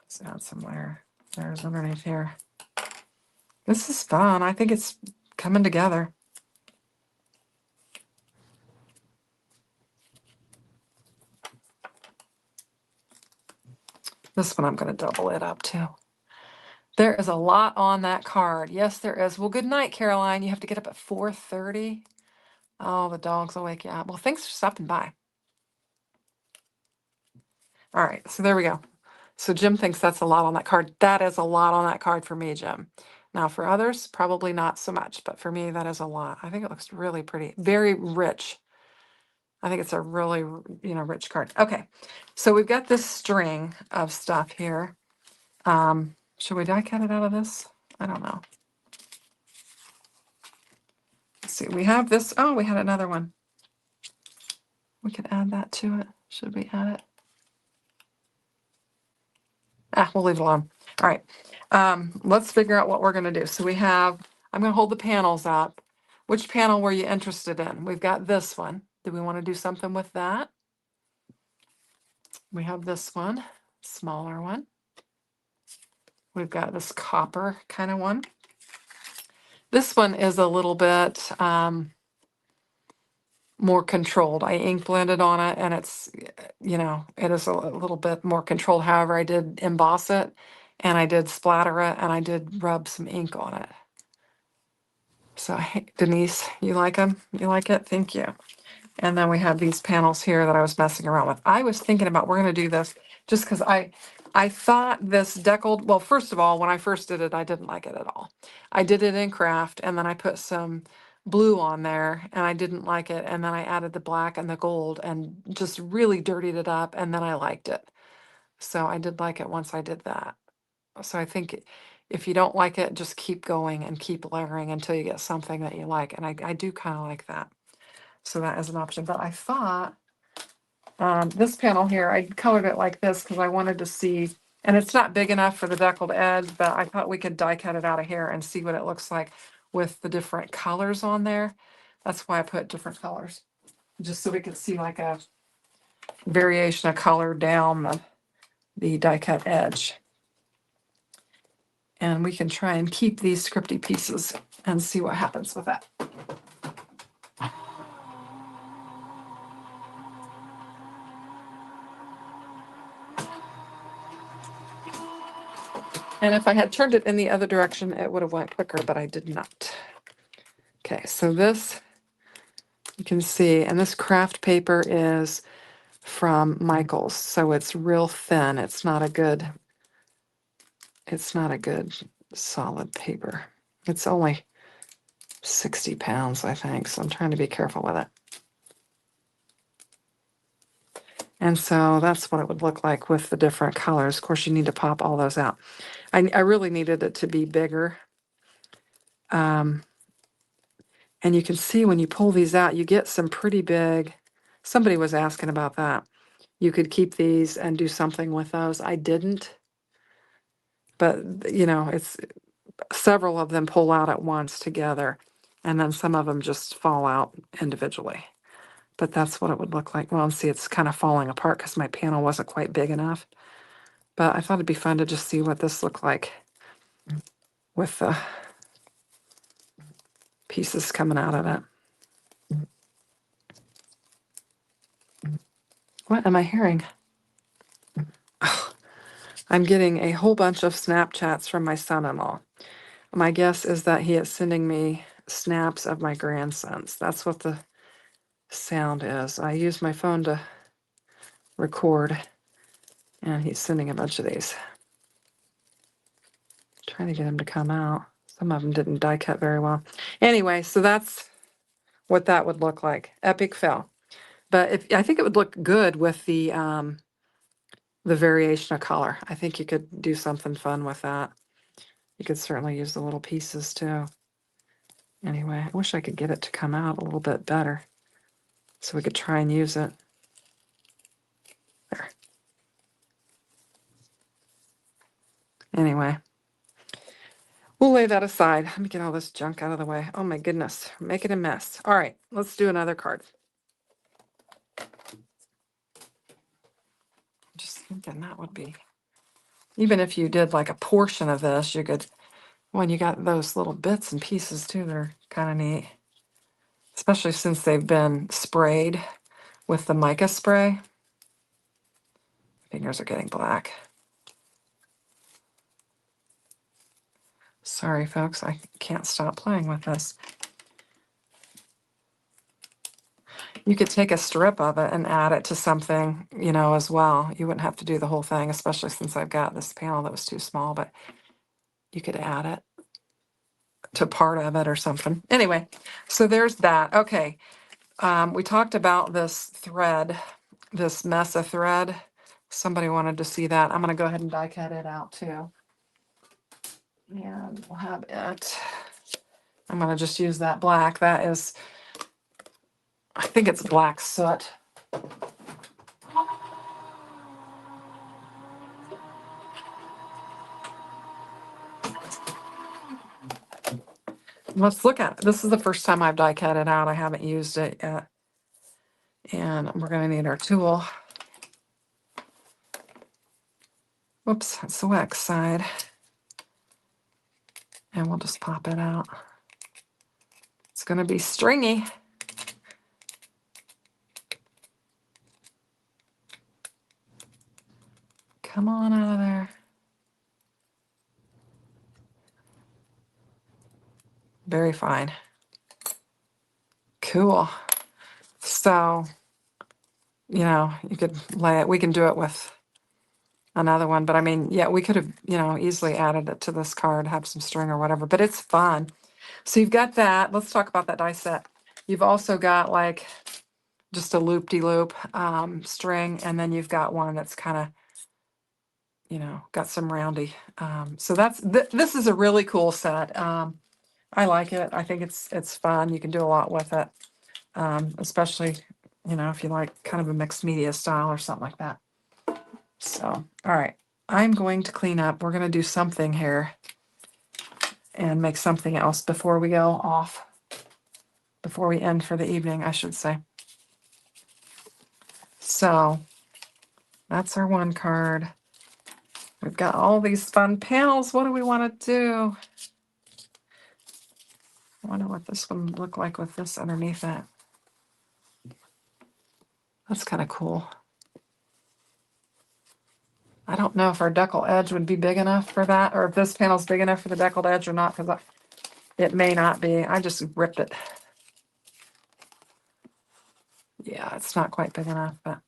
let's add some layers underneath here. This is fun. I think it's coming together. This one I'm going to double it up too. There is a lot on that card. Yes, there is. Well, good night, Caroline. You have to get up at 4:30. Oh, the dogs will wake you up. Well, thanks for stopping by. All right, so there we go. So Jim thinks that's a lot on that card. That is a lot on that card for me, Jim. Now for others, probably not so much, but for me, that is a lot. I think it looks really pretty, very rich. I think it's a really, rich card. Okay, so we've got this string of stuff here. Should we die cut it out of this? I don't know. Let's see, we have this. Oh, we had another one. We could add that to it. Should we add it? We'll leave it alone. All right. Let's figure out what we're going to do. So we have, I'm going to hold the panels up. Which panel were you interested in? We've got this one. Do we want to do something with that? We have this one, smaller one. We've got this copper kind of one. This one is a little bit more controlled. I ink blended on it, and it's, it is a little bit more controlled. However, I did emboss it, and I did splatter it, and I did rub some ink on it. So, hey, Denise, you like them? You like it? Thank you. And then we have these panels here that I was messing around with. I was thinking about, we're going to do this just because I thought this deckled, well, first of all, when I first did it, I didn't like it at all. I did it in craft, and then I put some blue on there, and I didn't like it. And then I added the black and the gold and just really dirtied it up, and then I liked it. So I did like it once I did that. So I think if you don't like it, just keep going and keep layering until you get something that you like. And I do kind of like that. So that is an option. But I thought this panel here, I colored it like this because I wanted to see, and it's not big enough for the deckled edge, but I thought we could die cut it out of here and see what it looks like with the different colors on there. That's why I put different colors, just so we could see like a variation of color down the die cut edge. And we can try and keep these scripty pieces and see what happens with that. And if I had turned it in the other direction, it would have went quicker, but I did not. Okay, so this, you can see, and this craft paper is from Michael's, so it's real thin. It's not a good solid paper. It's only 60 pounds, I think, so I'm trying to be careful with it. And so that's what it would look like with the different colors. Of course, you need to pop all those out. I really needed it to be bigger. And you can see when you pull these out, you get some pretty big, somebody was asking about that. You could keep these and do something with those. I didn't, but it's several of them pull out at once together, and then some of them just fall out individually. But that's what it would look like. Well, and see, it's kind of falling apart because my panel wasn't quite big enough. But I thought it'd be fun to just see what this looked like with the pieces coming out of it. What am I hearing? Oh, I'm getting a whole bunch of Snapchats from my son-in-law. My guess is that he is sending me snaps of my grandsons. That's what the sound is. I use my phone to record, and he's sending a bunch of these. Trying to get them to come out. Some of them didn't die cut very well. Anyway, so that's what that would look like. Epic fail. But if I think it would look good with the variation of color. I think you could do something fun with that. You could certainly use the little pieces too. Anyway, I wish I could get it to come out a little bit better so we could try and use it. There. Anyway, we'll lay that aside. Let me get all this junk out of the way. Oh my goodness, make it a mess. All right, let's do another card. Just thinking that would be, even if you did like a portion of this, you could, when you got those little bits and pieces too, they're kind of neat. Especially since they've been sprayed with the mica spray. Fingers are getting black. Sorry, folks, I can't stop playing with this. You could take a strip of it and add it to something, you know, as well. You wouldn't have to do the whole thing, especially since I've got this panel that was too small, but you could add it to part of it or something. Anyway, so there's that. Okay, we talked about this thread, this mesa thread. Somebody wanted to see that. I'm going to go ahead and die cut it out too. And we'll have it. I'm going to just use that black. That is, I think it's black soot. Let's look at it. This is the first time I've die cut it out. I haven't used it yet. And we're going to need our tool. Whoops, that's the wax side. And we'll just pop it out. It's going to be stringy. Come on out of there. Very fine. Cool. So, you know, you could lay it. We can do it with another one, but I mean, yeah, we could have, you know, easily added it to this card, have some string or whatever, but it's fun. So you've got that. Let's talk about that die set. You've also got like just a loop-de-loop string, and then you've got one that's kind of, you know, got some roundy. So that's this is a really cool set. I like it. I think it's fun. You can do a lot with it, especially, you know, if you like kind of a mixed media style or something like that. So, all right, I'm going to clean up. We're going to do something here and make something else before we go off, before we end for the evening, I should say. So that's our one card. We've got all these fun panels. What do we want to do? I wonder what this one would look like with this underneath it. That's kind of cool. I don't know if our deckled edge would be big enough for that, or if this panel's big enough for the deckled edge or not, because it may not be. I just ripped it. Yeah, it's not quite big enough, but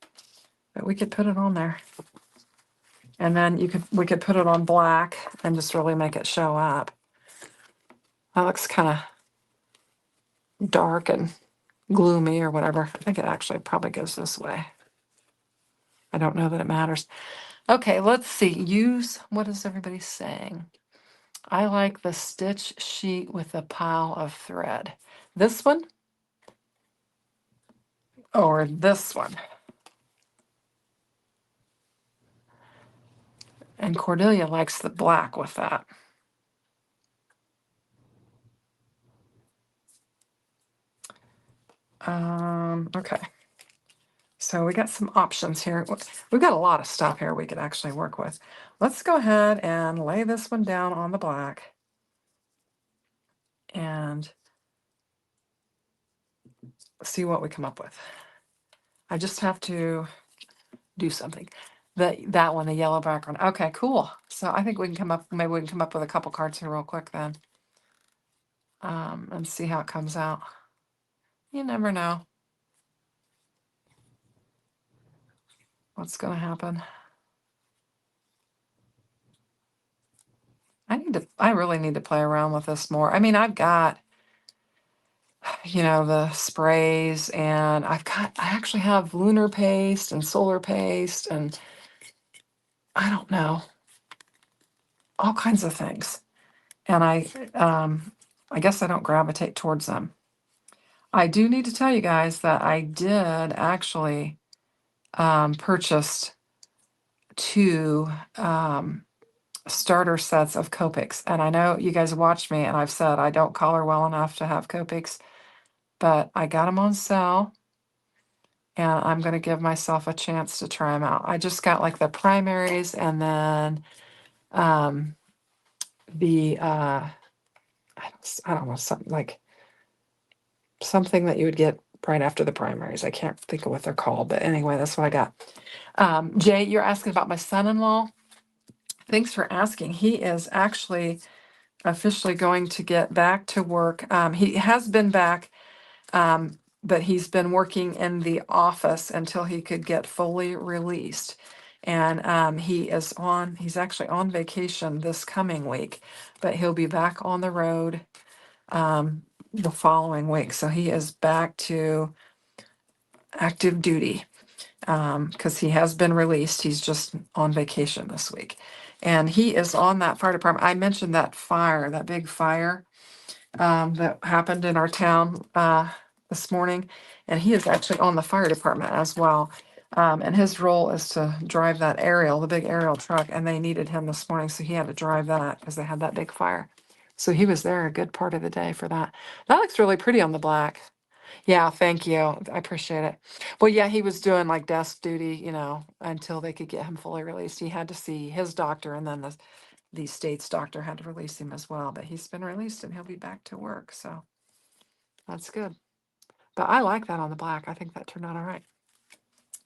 we could put it on there. And then we could put it on black and just really make it show up. That looks kind of dark and gloomy or whatever. I think it actually probably goes this way. I don't know that it matters. Okay, let's see. What is everybody saying? I like the stitch sheet with a pile of thread. This one? Or this one? And Cordelia likes the black with that. Okay. So we got some options here. We've got a lot of stuff here we could actually work with. Let's go ahead and lay this one down on the black. And see what we come up with. I just have to do something. That one, the yellow background. Okay, cool. So I think we can come up, maybe we can come up with a couple cards here real quick then. And see how it comes out. You never know. what's going to happen. I really need to play around with this more. I mean, I've got, you know, the sprays, and I actually have lunar paste and solar paste, and I don't know, all kinds of things. And I guess I don't gravitate towards them. I do need to tell you guys that I did actually purchase 2 starter sets of Copics. And I know you guys watched me, and I've said I don't color well enough to have Copics, but I got them on sale, and I'm going to give myself a chance to try them out. I just got like the primaries, and then the I don't know, something like something that you would get right after the primaries. I can't think of what they're called, but anyway, that's what I got. Jay, you're asking about my son-in-law. Thanks for asking. He is actually officially going to get back to work. He has been back, but he's been working in the office until he could get fully released. And he's actually on vacation this coming week, but he'll be back on the road the following week. So he is back to active duty because he has been released. He's just on vacation this week. And he is on that fire department. I mentioned that fire, that big fire that happened in our town this morning. And he is actually on the fire department as well. And his role is to drive that aerial, the big aerial truck. And they needed him this morning, so he had to drive that because they had that big fire. So he was there a good part of the day for that. That looks really pretty on the black. Yeah, thank you. I appreciate it. Well, yeah, he was doing like desk duty, you know, until they could get him fully released. He had to see his doctor, and then the state's doctor had to release him as well. But he's been released, and he'll be back to work. So that's good. But I like that on the black. I think that turned out all right.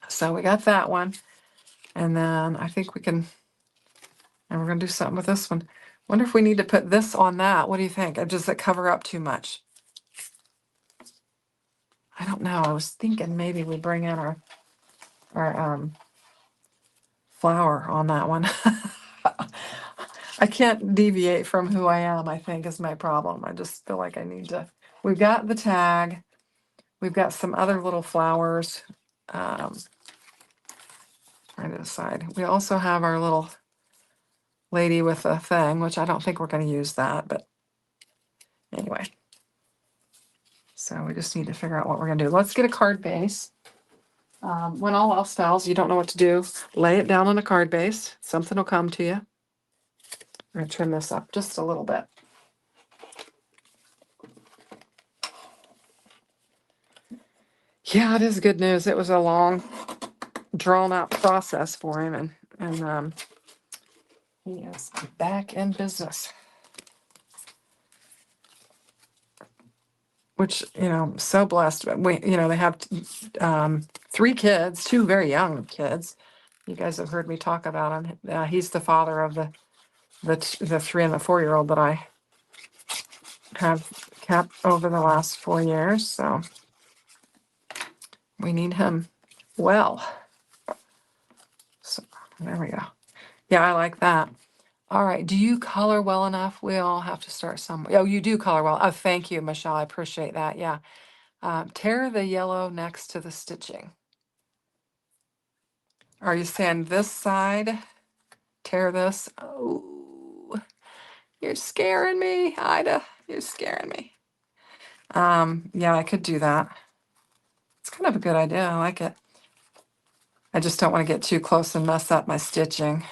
So we got that one. And then I think we can, and we're going to do something with this one. Wonder if we need to put this on that. What do you think? Or does it cover up too much? I don't know. I was thinking maybe we bring in our flower on that one. I can't deviate from who I am, I think, is my problem. I just feel like I need to. We've got the tag. We've got some other little flowers. Trying to decide. We also have our little lady with a thing, which I don't think we're going to use that, but anyway. So we just need to figure out what we're going to do. Let's get a card base. When all else fails, you don't know what to do, lay it down on a card base. Something will come to you. I'm going to trim this up just a little bit. Yeah, it is good news. It was a long, drawn-out process for him, and he is back in business. Which, you know, so blessed. They have 3 kids, 2 very young kids. You guys have heard me talk about him. He's the father of the 3 and the 4-year-old that I have kept over the last 4 years. So we need him well. So there we go. Yeah, I like that. All right. Do you color well enough? We all have to start somewhere. Oh, you do color well. Oh, thank you, Michelle. I appreciate that. Yeah. Tear the yellow next to the stitching. Are you saying this side? Tear this? Oh, you're scaring me, Ida. You're scaring me. Yeah, I could do that. It's kind of a good idea. I like it. I just don't want to get too close and mess up my stitching.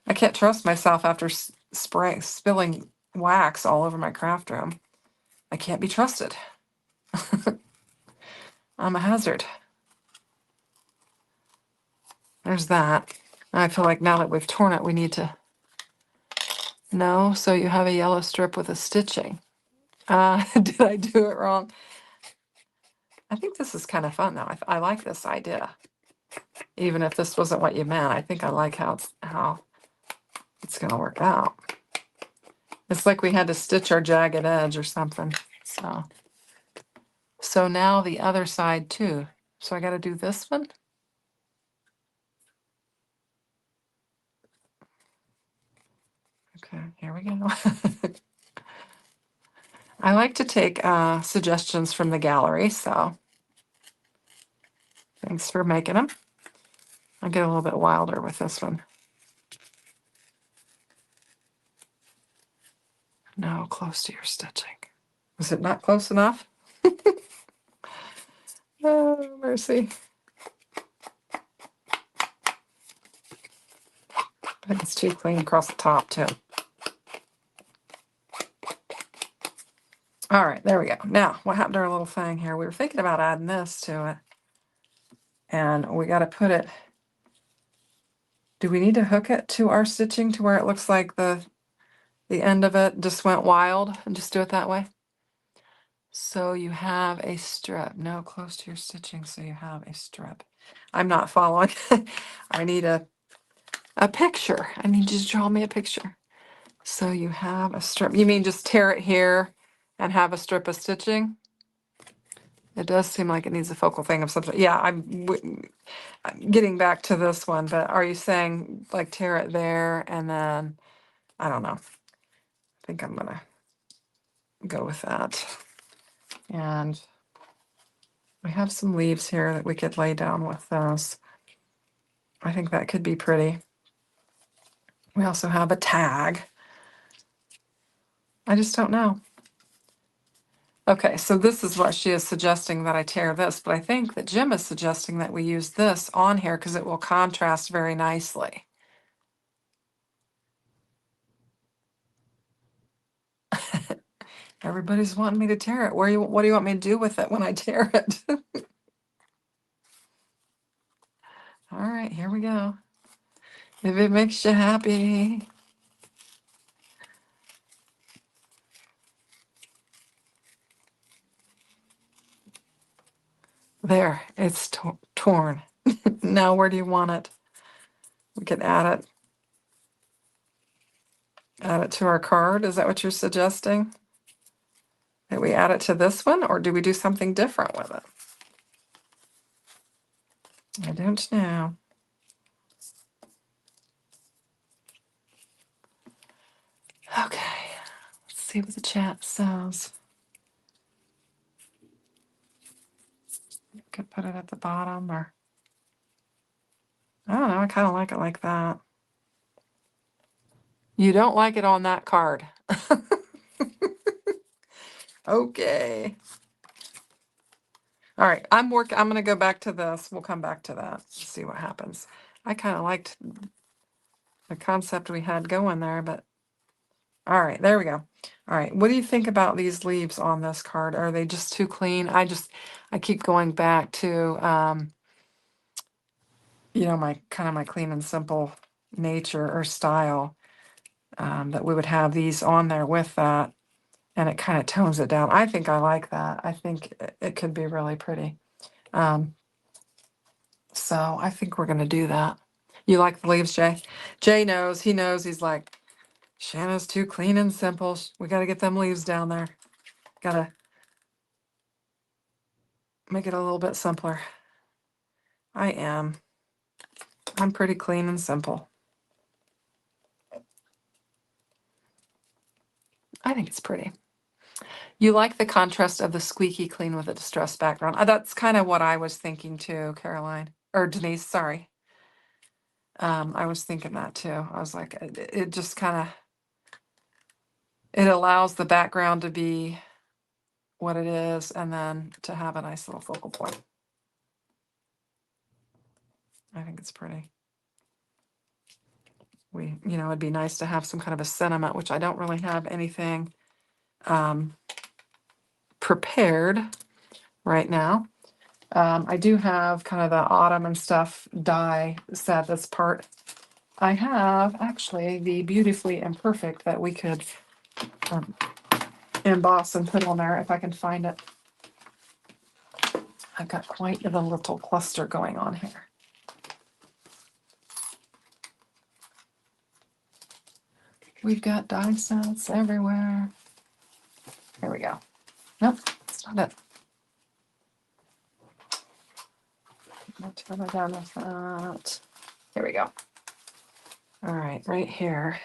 I can't trust myself after spilling wax all over my craft room. I can't be trusted. I'm a hazard. There's that. I feel like now that we've torn it, we need to. No, so you have a yellow strip with a stitching. Did I do it wrong? I think this is kind of fun though. I like this idea. Even if this wasn't what you meant, I think I like how it's going to work out. It's like we had to stitch our jagged edge or something. So now the other side too. So I got to do this one. Okay, here we go. I like to take suggestions from the gallery, so thanks for making them. I'll get a little bit wilder with this one. No, close to your stitching. Was it not close enough? Oh, mercy. I think it's too clean across the top, too. All right, there we go. Now, what happened to our little thing here? We were thinking about adding this to it. And we got to put it... Do we need to hook it to our stitching to where it looks like the end of it just went wild and just do it that way? So you have a strip. No, close to your stitching, so you have a strip. I'm not following. I need a picture. I need you to draw me a picture. So you have a strip. You mean just tear it here and have a strip of stitching? It does seem like it needs a focal thing of some sort. Yeah, I'm getting back to this one, but are you saying like tear it there and then, I don't know. I think I'm gonna go with that. And we have some leaves here that we could lay down with those. I think that could be pretty. We also have a tag. I just don't know. Okay, so this is what she is suggesting, that I tear this, but I think that Jim is suggesting that we use this on here because it will contrast very nicely. Everybody's wanting me to tear it. What do you want me to do with it when I tear it? All right, here we go. If it makes you happy. There, it's torn. Now where do you want it? We can add it. Add it to our card. Is that what you're suggesting? That we add it to this one, or do we do something different with it? I don't know. Okay, let's see what the chat says. Could put it at the bottom, or I don't know. I kind of like it like that. You don't like it on that card. Okay. All right, I'm going to go back to this. We'll come back to that. See what happens. I kind of liked the concept we had going there, but all right, there we go. All right, what do you think about these leaves on this card? Are they just too clean? I keep going back to, you know, my clean and simple nature or style, that we would have these on there with that, and it kind of tones it down. I think I like that. I think it could be really pretty. So I think we're going to do that. You like the leaves, Jay? Jay knows. He knows. He's like, Shanna's too clean and simple. We got to get them leaves down there. Got to make it a little bit simpler. I am. I'm pretty clean and simple. I think it's pretty. You like the contrast of the squeaky clean with a distressed background. That's kind of what I was thinking too, Caroline. Or Denise, sorry. I was thinking that too. I was like, it just kind of, it allows the background to be what it is and then to have a nice little focal point. I think it's pretty. It'd be nice to have some kind of a sentiment, which I don't really have anything prepared right now. I do have kind of the autumn and stuff die set that's part. I have actually the Beautifully Imperfect that we could emboss and put on there if I can find it. I've got quite a little cluster going on here. We've got die sets everywhere. Here we go. Nope, that's not it. Turn it down with that. Here we go. All right, right here.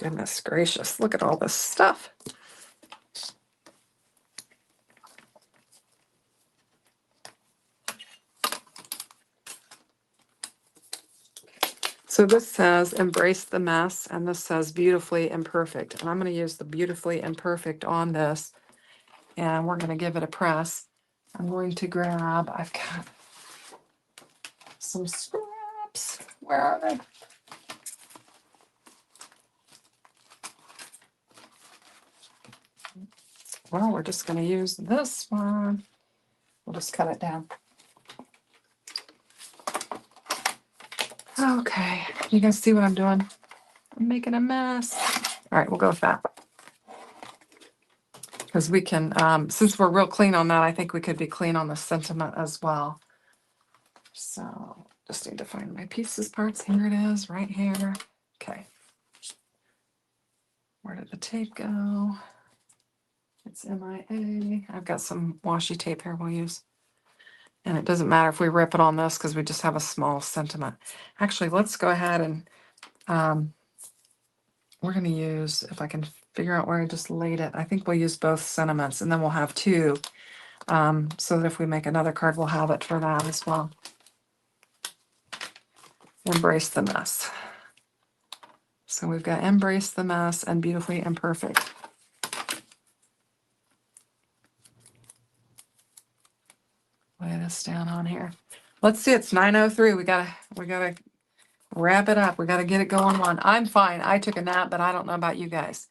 Goodness gracious, look at all this stuff. So this says embrace the mess, and this says beautifully imperfect. And I'm going to use the beautifully imperfect on this, and we're going to give it a press. I'm going to grab, I've got some scraps. Where are they? Well, we're just going to use this one. We'll just cut it down. Okay, you guys see what I'm doing? I'm making a mess. All right, we'll go with that. Because we can, since we're real clean on that, I think we could be clean on the sentiment as well. So just need to find my pieces parts. Here it is, right here. Okay. Where did the tape go? It's MIA. I've got some washi tape here we'll use. And it doesn't matter if we rip it on this because we just have a small sentiment. Actually, let's go ahead and we're going to use, if I can figure out where I just laid it, I think we'll use both sentiments, and then we'll have two, so that if we make another card, we'll have it for that as well. Embrace the mess. So we've got embrace the mess and beautifully imperfect. Lay this down on here. Let's see, it's 9:03. We gotta wrap it up. We gotta get it going on. I'm fine. I took a nap, but I don't know about you guys.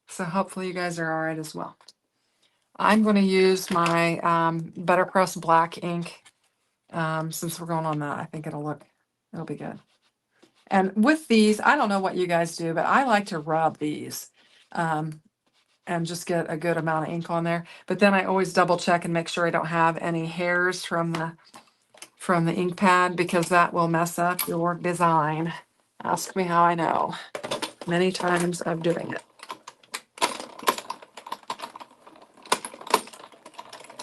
So hopefully you guys are all right as well. I'm going to use my Better Press black ink. Since we're going on that, I think it'll be good. And with these, I don't know what you guys do, but I like to rub these and just get a good amount of ink on there. But then I always double check and make sure I don't have any hairs from the ink pad, because that will mess up your design. Ask me how I know. Many times of doing it.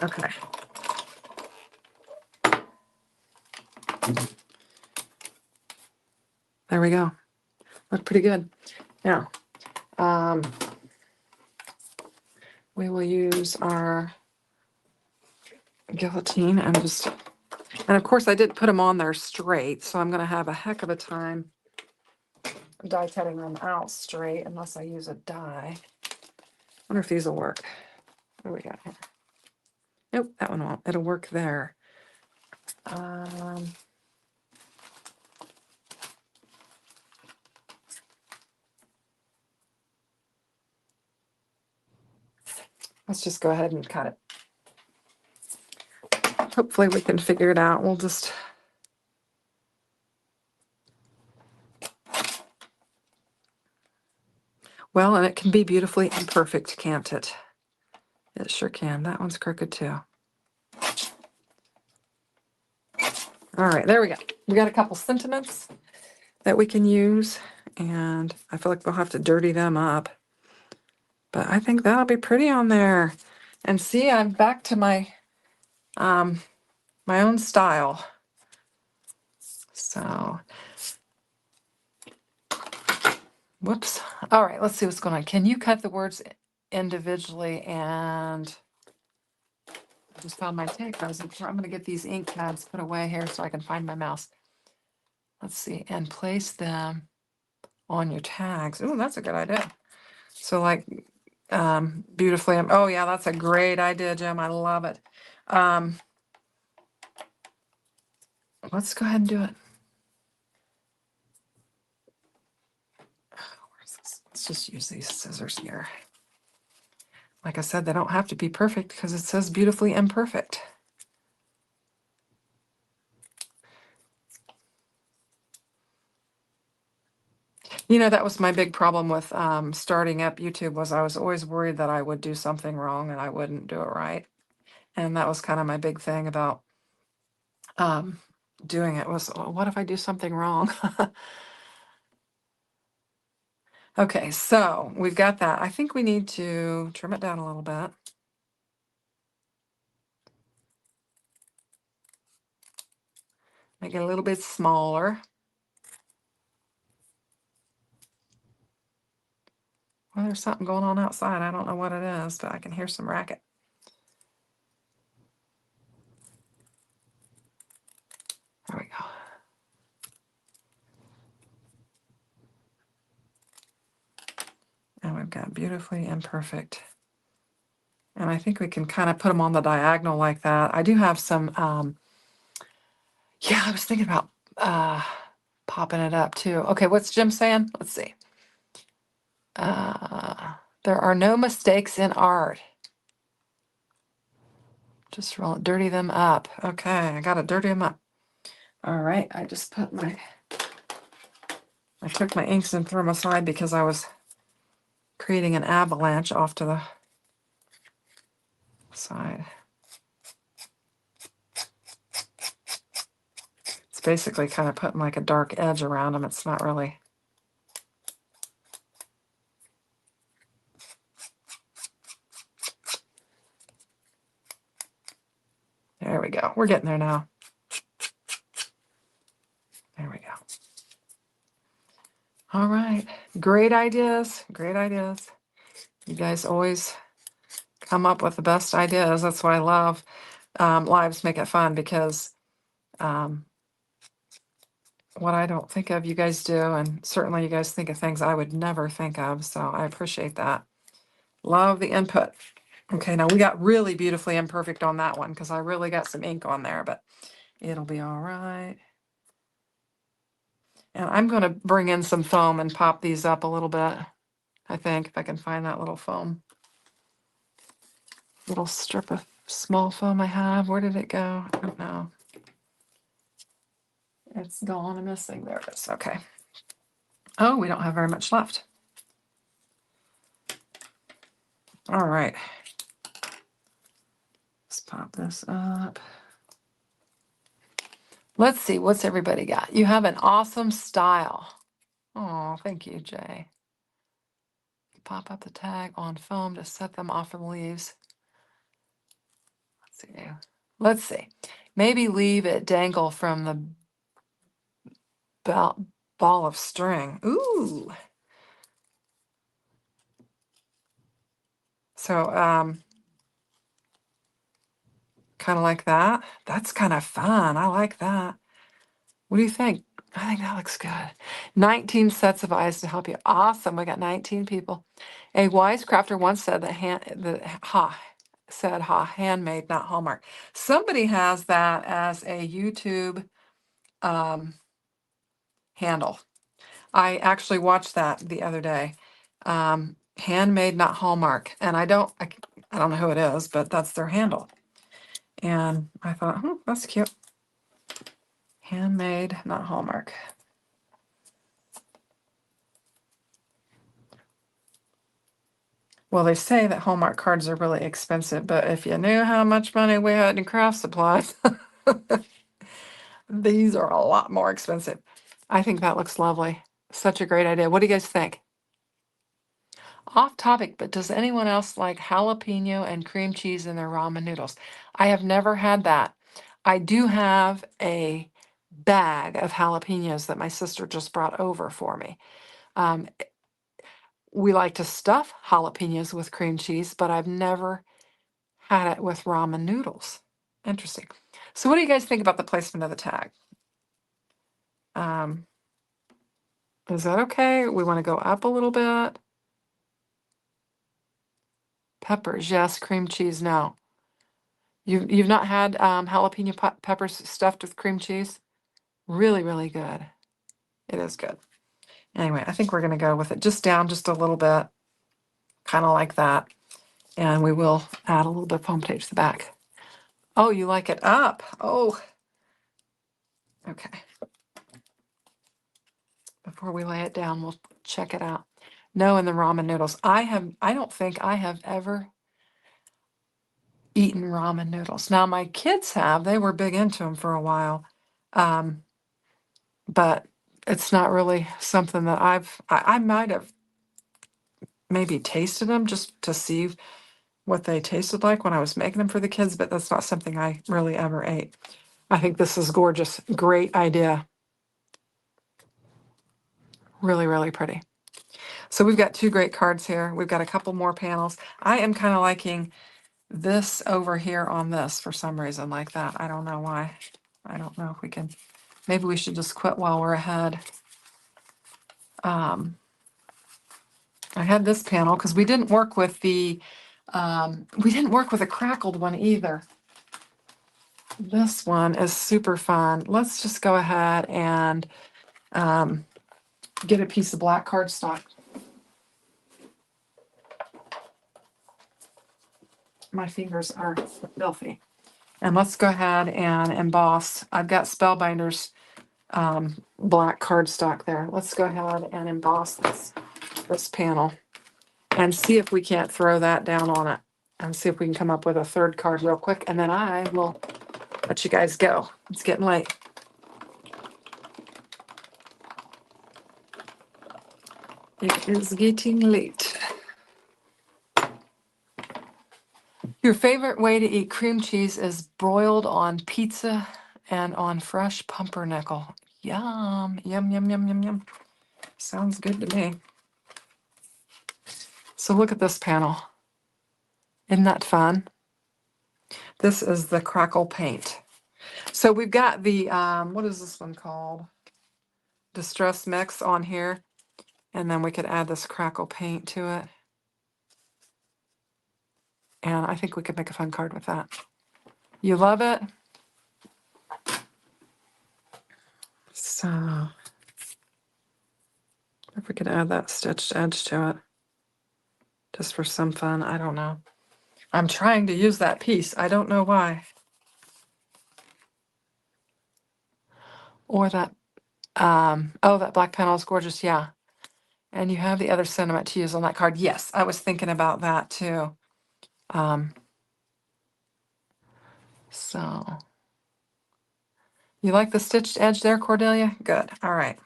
Okay. There we go. Look pretty good. Now, we will use our guillotine and of course I didn't put them on there straight, so I'm going to have a heck of a time die cutting them out straight unless I use a die. I wonder if these will work. What do we got here? Nope, that one won't. It'll work there. Let's just go ahead and cut it. Hopefully we can figure it out. We'll just... Well, and it can be beautifully imperfect, can't it? It sure can. That one's crooked too. All right, there we go. We got a couple sentiments that we can use, and I feel like we'll have to dirty them up. But I think that'll be pretty on there. And see, I'm back to my my own style. So, whoops. All right, let's see what's going on. Can you cut the words individually? And I just found my tape. I'm going to get these ink pads put away here so I can find my mouse. Let's see, and place them on your tags. Oh, that's a good idea. So like beautifully. Oh yeah, that's a great idea, Jim. I love it. Let's go ahead and do it. Where's this? Let's just use these scissors here. Like I said, they don't have to be perfect because it says beautifully imperfect. You know, that was my big problem with starting up YouTube, was I was always worried that I would do something wrong and I wouldn't do it right. And that was kind of my big thing about doing it, was, well, what if I do something wrong? Okay, so we've got that. I think we need to trim it down a little bit. Make it a little bit smaller. Well, there's something going on outside. I don't know what it is, but I can hear some racket. There we go. And we've got beautifully imperfect. And I think we can kind of put them on the diagonal like that. I do have some, yeah, I was thinking about popping it up too. Okay, what's Jim saying? Let's see. There are no mistakes in art. Just dirty them up. Okay, I gotta dirty them up. All right, I just put I took my inks and threw them aside because I was creating an avalanche off to the side. It's basically kind of putting like a dark edge around them. It's not really. There we go. We're getting there now. There we go. All right. Great ideas. Great ideas. You guys always come up with the best ideas. That's why I love lives make it fun, because what I don't think of, you guys do. And certainly you guys think of things I would never think of. So I appreciate that. Love the input. Okay, now we got really beautifully imperfect on that one because I really got some ink on there, but it'll be all right. And I'm going to bring in some foam and pop these up a little bit, I think, if I can find that little foam. Little strip of small foam I have. Where did it go? I don't know. It's gone and missing. There it is. Okay. Oh, we don't have very much left. All right. Let's pop this up. Let's see. What's everybody got? You have an awesome style. Oh, thank you, Jay. Pop up the tag on foam to set them off from leaves. Let's see. Let's see. Maybe leave it dangle from the ball of string. Ooh. So, kind of like that. That's kind of fun. I like that. What do you think? I think that looks good. 19 sets of eyes to help you. Awesome. We got 19 people. A wise crafter once said that handmade, not Hallmark. Somebody has that as a YouTube handle. I actually watched that the other day. Handmade, not Hallmark. And I don't know who it is, but that's their handle. And I thought, that's cute. Handmade, not Hallmark. Well, they say that Hallmark cards are really expensive, but if you knew how much money we had in craft supplies, these are a lot more expensive. I think that looks lovely. Such a great idea. What do you guys think? Off topic, but does anyone else like jalapeno and cream cheese in their ramen noodles? I have never had that. I do have a bag of jalapenos that my sister just brought over for me. We like to stuff jalapenos with cream cheese, but I've never had it with ramen noodles. Interesting. So what do you guys think about the placement of the tag? Is that okay? We want to go up a little bit. Peppers, yes. Cream cheese, no. You've not had jalapeno peppers stuffed with cream cheese? Really, really good. It is good. Anyway, I think we're going to go with it just down just a little bit, kind of like that. And we will add a little bit of foam tape to the back. Oh, you like it up? Oh, okay. Before we lay it down, we'll check it out. No, in the ramen noodles. I don't think I have ever eaten ramen noodles. Now, my kids have. They were big into them for a while. But it's not really something that I might have maybe tasted them just to see what they tasted like when I was making them for the kids, but that's not something I really ever ate. I think this is gorgeous. Great idea. Really, really pretty. So we've got two great cards here. We've got a couple more panels. I am kind of liking this over here on this for some reason like that. I don't know why. I don't know if we can, maybe we should just quit while we're ahead. I had this panel because we didn't work with the, we didn't work with a crackled one either. This one is super fun. Let's just go ahead and get a piece of black cardstock. My fingers are filthy. And let's go ahead and emboss. I've got Spellbinders black cardstock there. Let's go ahead and emboss this panel and see if we can't throw that down on it and see if we can come up with a third card real quick. And then I will let you guys go. It's getting late. It is getting late. Your favorite way to eat cream cheese is broiled on pizza and on fresh pumpernickel. Yum, yum, yum, yum, yum, yum. Sounds good to me. So look at this panel. Isn't that fun? This is the Crackle paint. So we've got the, what is this one called? Distress Mix on here. And then we could add this Crackle paint to it. And I think we could make a fun card with that. You love it? So if we could add that stitched edge to it, just for some fun, I don't know. I'm trying to use that piece. I don't know why. Or that, oh, that black panel is gorgeous, yeah. And you have the other sentiment to use on that card. Yes, I was thinking about that too. So, you like the stitched edge there, Cordelia? Good. All right.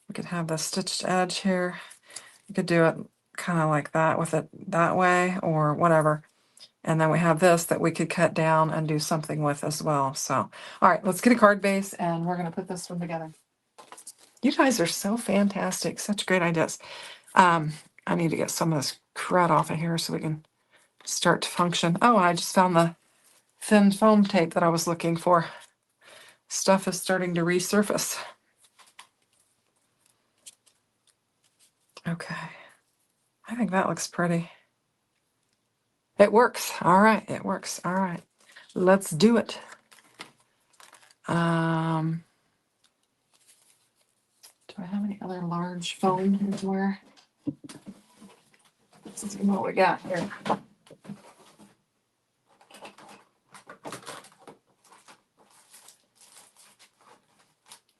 We could have the stitched edge here. You could do it kind of like that with it that way or whatever. And then we have this that we could cut down and do something with as well. So, all right, let's get a card base and we're going to put this one together. You guys are so fantastic. Such great ideas. I need to get some of this crud off of here so we can start to function. Oh, I just found the thin foam tape that I was looking for. Stuff is starting to resurface. Okay. I think that looks pretty. It works. All right. It works. All right. Let's do it. Do I have any other large foam anywhere? Let's see what we got here.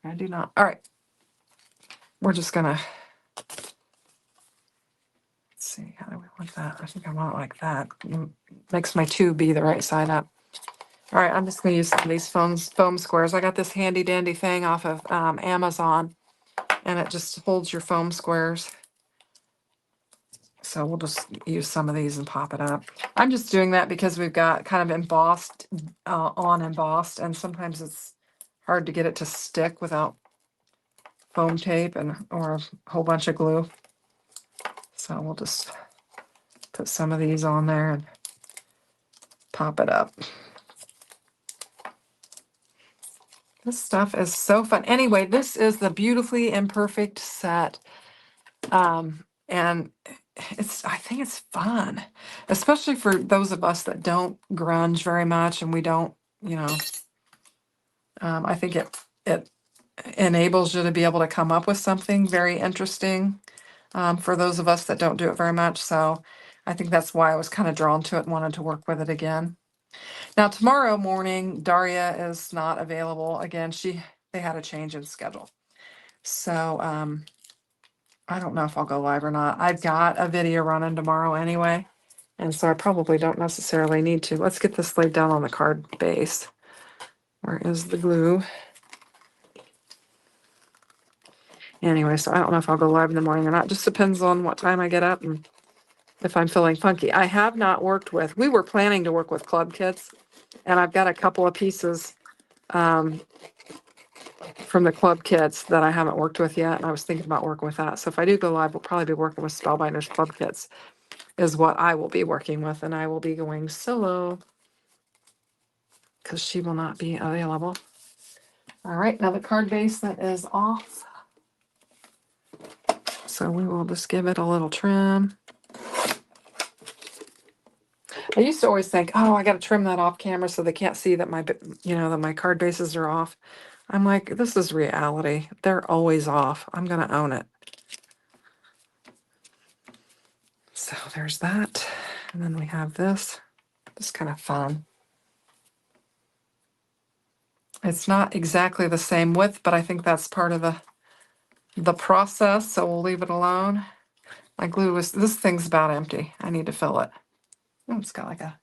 I do not. All right. We're just gonna, let's see, how do we want that? I think I want it like that. Makes my tube be the right side up. All right, I'm just gonna use some of these foam squares. I got this handy dandy thing off of Amazon, and it just holds your foam squares. So we'll just use some of these and pop it up. I'm just doing that because we've got kind of embossed, on embossed, and sometimes it's hard to get it to stick without foam tape or a whole bunch of glue. So we'll just put some of these on there and pop it up. This stuff is so fun. Anyway, this is the Beautifully Imperfect set. And I think it's fun, especially for those of us that don't grunge very much and we don't, I think it enables you to be able to come up with something very interesting for those of us that don't do it very much. So I think that's why I was kind of drawn to it and wanted to work with it again. Now, tomorrow morning, Daria is not available. Again, they had a change in schedule. So I don't know if I'll go live or not. I've got a video running tomorrow anyway. And so I probably don't necessarily need to. Let's get this laid down on the card base. Where is the glue? Anyway, so I don't know if I'll go live in the morning or not. Just depends on what time I get up and if I'm feeling funky. I have not worked with, we were planning to work with club kits, and I've got a couple of pieces from the club kits that I haven't worked with yet, and I was thinking about working with that. So if I do go live, we'll probably be working with Spellbinders club kits is what I will be working with, and I will be going solo because she will not be available. All right, now the card base that is off. So we will just give it a little trim. I used to always think, oh, I got to trim that off camera so they can't see that my, that my card bases are off. I'm like, this is reality. They're always off. I'm going to own it. So there's that. And then we have this. It's kind of fun. It's not exactly the same width, but I think that's part of the process, so we'll leave it alone. My glue was, this thing's about empty. I need to fill it. Oh, it's got like a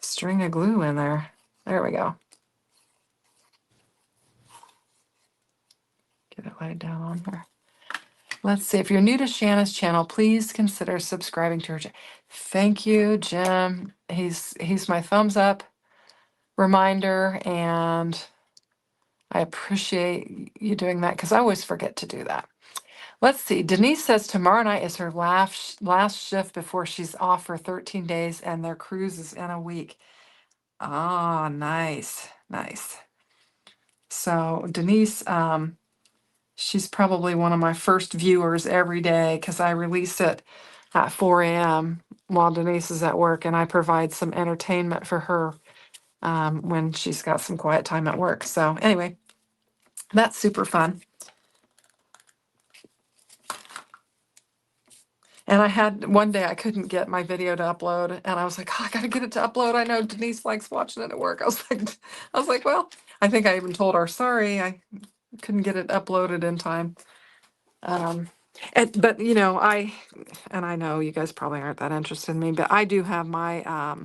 string of glue in there. There we go. Get it laid down on here. Let's see. If you're new to Shanna's channel, please consider subscribing to her channel. Thank you, Jim. He's my thumbs up reminder, and I appreciate you doing that because I always forget to do that. Let's see. Denise says tomorrow night is her last shift before she's off for 13 days, and their cruise is in a week. Ah, nice, nice. So Denise, she's probably one of my first viewers every day because I release it at 4 a.m. while Denise is at work, and I provide some entertainment for her when she's got some quiet time at work. So anyway, that's super fun. And I had one day I couldn't get my video to upload, and I was like, oh, I gotta get it to upload. I know Denise likes watching it at work. I was like, well, I think I even told her, sorry, I couldn't get it uploaded in time. But I know you guys probably aren't that interested in me, but I do have my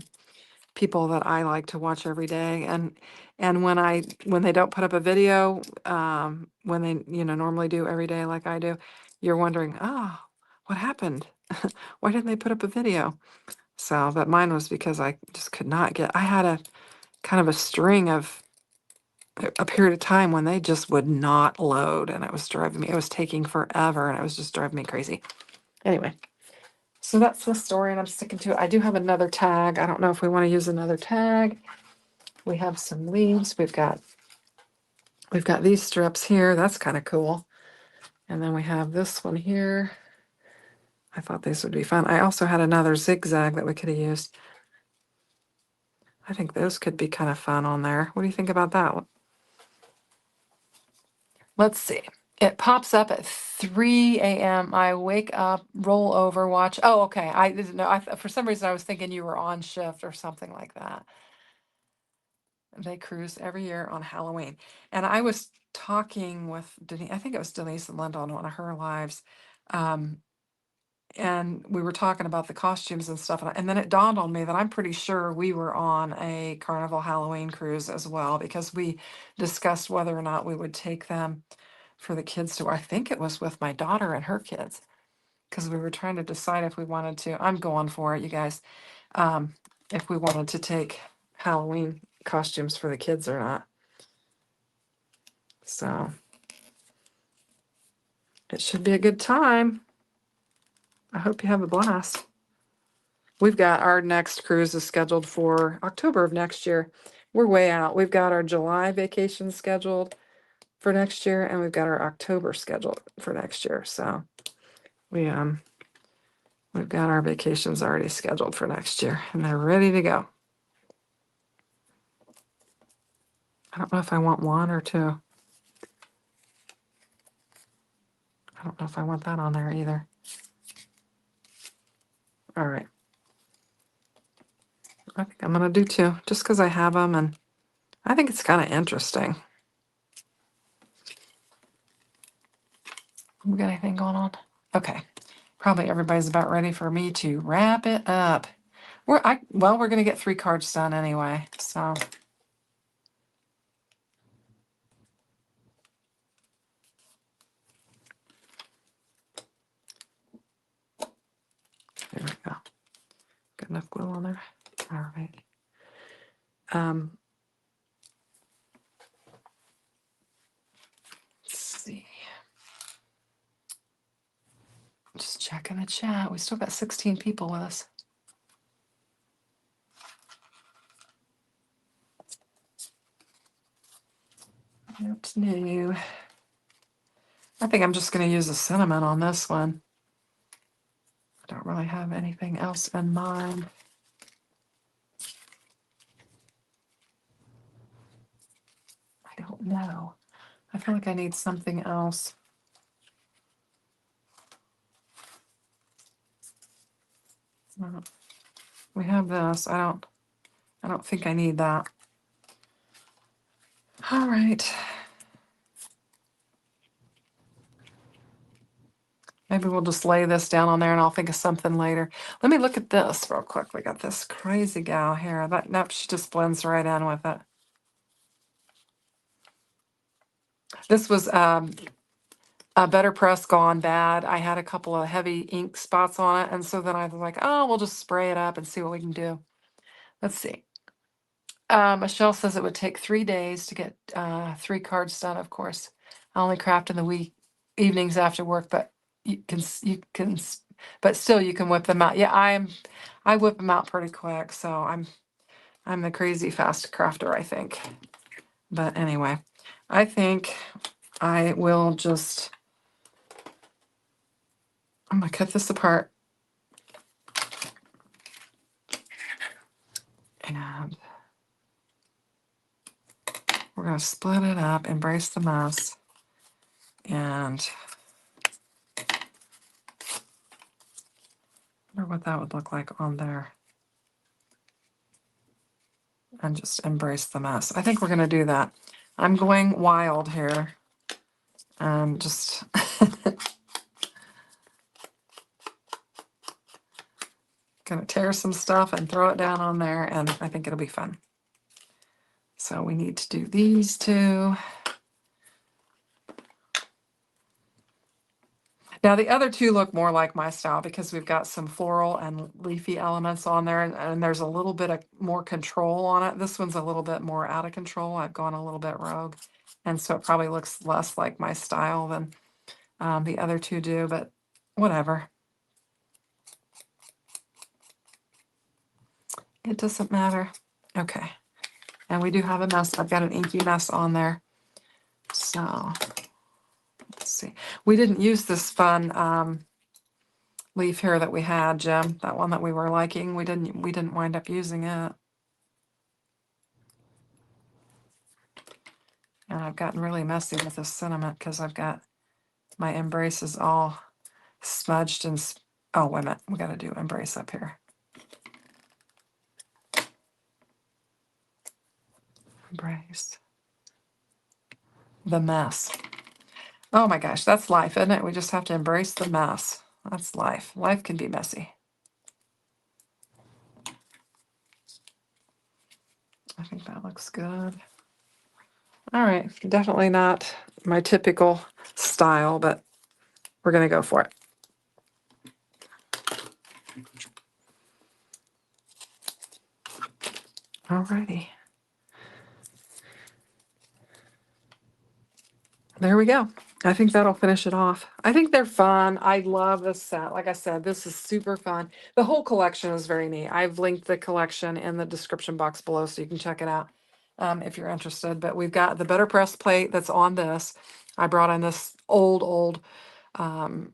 people that I like to watch every day, and when they don't put up a video, when they normally do every day like I do, you're wondering, oh, what happened? Why didn't they put up a video? So, but mine was because I just could not get. I had a kind of a string of a period of time when they just would not load, and it was driving me. It was taking forever, and it was just driving me crazy. Anyway. So that's the story, and I'm sticking to it. I do have another tag. I don't know if we want to use another tag. We have some leaves. We've got these strips here. That's kind of cool. And then we have this one here. I thought these would be fun. I also had another zigzag that we could have used. I think those could be kind of fun on there. What do you think about that one? Let's see. It pops up at 3 a.m. I wake up, roll over, watch. Oh, okay. I didn't know. For some reason, I was thinking you were on shift or something like that. They cruise every year on Halloween. And I was talking with Denise, I think it was Denise and Linda on one of her lives. And we were talking about the costumes and stuff. And then it dawned on me that I'm pretty sure we were on a Carnival Halloween cruise as well, because we discussed whether or not we would take them for the kids to, I think it was with my daughter and her kids, because we were trying to decide if we wanted to, I'm going for it, you guys, if we wanted to take Halloween costumes for the kids or not. So it should be a good time. I hope you have a blast. We've got our next cruise is scheduled for October of next year. We're way out. We've got our July vacation scheduled for next year, and we've got our October scheduled for next year. So we've got our vacations already scheduled for next year, and they're ready to go. I don't know if I want one or two. I don't know if I want that on there either. All right. I think I'm going to do two, just because I have them, and I think it's kind of interesting. We got anything going on? Okay. Probably everybody's about ready for me to wrap it up. We're going to get 3 cards done anyway, so. There we go. Got enough glue on there. All right. checking the chat. We still got 16 people with us. Oops, new. I think I'm just going to use the cinnamon on this one. I don't really have anything else in mind. I don't know. I feel like I need something else. We have this. I don't think I need that. All right. Maybe we'll just lay this down on there and I'll think of something later. Let me look at this real quick. We got this crazy gal here. Nope, she just blends right in with it. This was a Better Press Gone Bad. I had a couple of heavy ink spots on it, and so then I was like, oh, we'll just spray it up and see what we can do. Let's see. Michelle says it would take 3 days to get 3 cards done. Of course, I only craft in the evenings after work, but but still you can whip them out. Yeah, I whip them out pretty quick, so I'm the crazy fast crafter, I think. But anyway, I think I will just. I'm gonna cut this apart. And we're going to split it up, embrace the mess, and I wonder what that would look like on there. And just embrace the mess. I think we're going to do that. I'm going wild here. And just going to tear some stuff and throw it down on there, and I think it'll be fun. So we need to do these two. Now the other two look more like my style because we've got some floral and leafy elements on there, and there's a little bit of more control on it. This one's a little bit more out of control. I've gone a little bit rogue, and so it probably looks less like my style than the other two do, but whatever. It doesn't matter. Okay. And we do have a mess. I've got an inky mess on there. So let's see. We didn't use this fun leaf here that we had, Jim. That one that we were liking. We didn't wind up using it. And I've gotten really messy with this cinnamon because I've got my embraces all smudged and oh, wait a minute. We got to do embrace up here. Embrace the mess. Oh my gosh, that's life, isn't it? We just have to embrace the mess. That's life. Life can be messy. I think that looks good. All right, definitely not my typical style, but we're going to go for it. All righty. There we go. I think that'll finish it off. I think they're fun. I love this set. Like I said, this is super fun. The whole collection is very neat. I've linked the collection in the description box below so you can check it out if you're interested. But we've got the Better Press plate that's on this. I brought in this old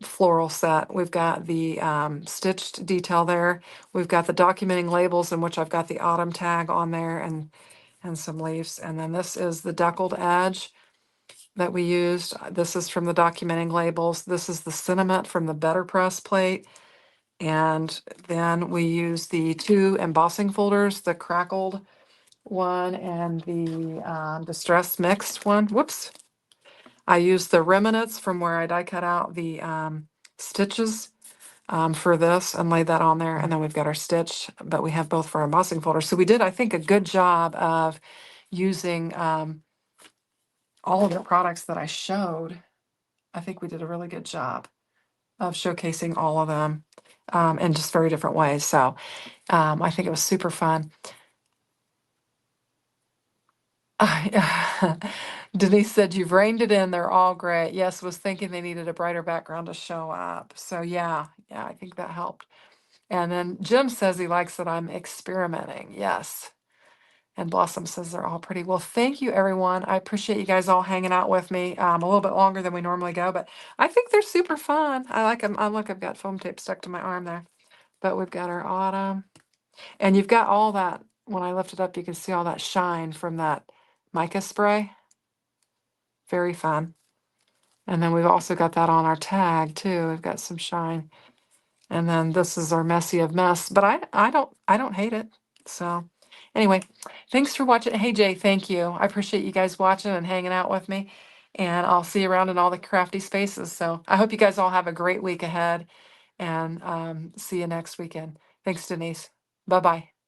floral set. We've got the stitched detail there. We've got the documenting labels in which I've got the autumn tag on there and some leaves. And then this is the Deckled edge that we used. This is from the documenting labels. This is the cinnamon from the Better Press plate. And then we use the 2 embossing folders, the Crackled one and the Distress Mixed one. Whoops. I used the remnants from where I die cut out the stitches for this and laid that on there. And then we've got our stitch, but we have both for embossing folders. So we did, I think, a good job of using all of the products that I showed. I think we did a really good job of showcasing all of them in just very different ways. So I think it was super fun. Denise said, you've reined it in. They're all great. Yes, was thinking they needed a brighter background to show up. So yeah, I think that helped. And then Jim says he likes that I'm experimenting. Yes. And Blossom says they're all pretty. Well, thank you, everyone. I appreciate you guys all hanging out with me a little bit longer than we normally go, but I think they're super fun. I like them. Look, I've got foam tape stuck to my arm there. But we've got our autumn. And you've got all that. When I lift it up, you can see all that shine from that mica spray. Very fun. And then we've also got that on our tag too. We've got some shine. And then this is our messy of mess, but I don't hate it. So anyway, thanks for watching. Hey Jay, thank you. I appreciate you guys watching and hanging out with me. And I'll see you around in all the crafty spaces. So I hope you guys all have a great week ahead and see you next weekend. Thanks, Denise. Bye-bye.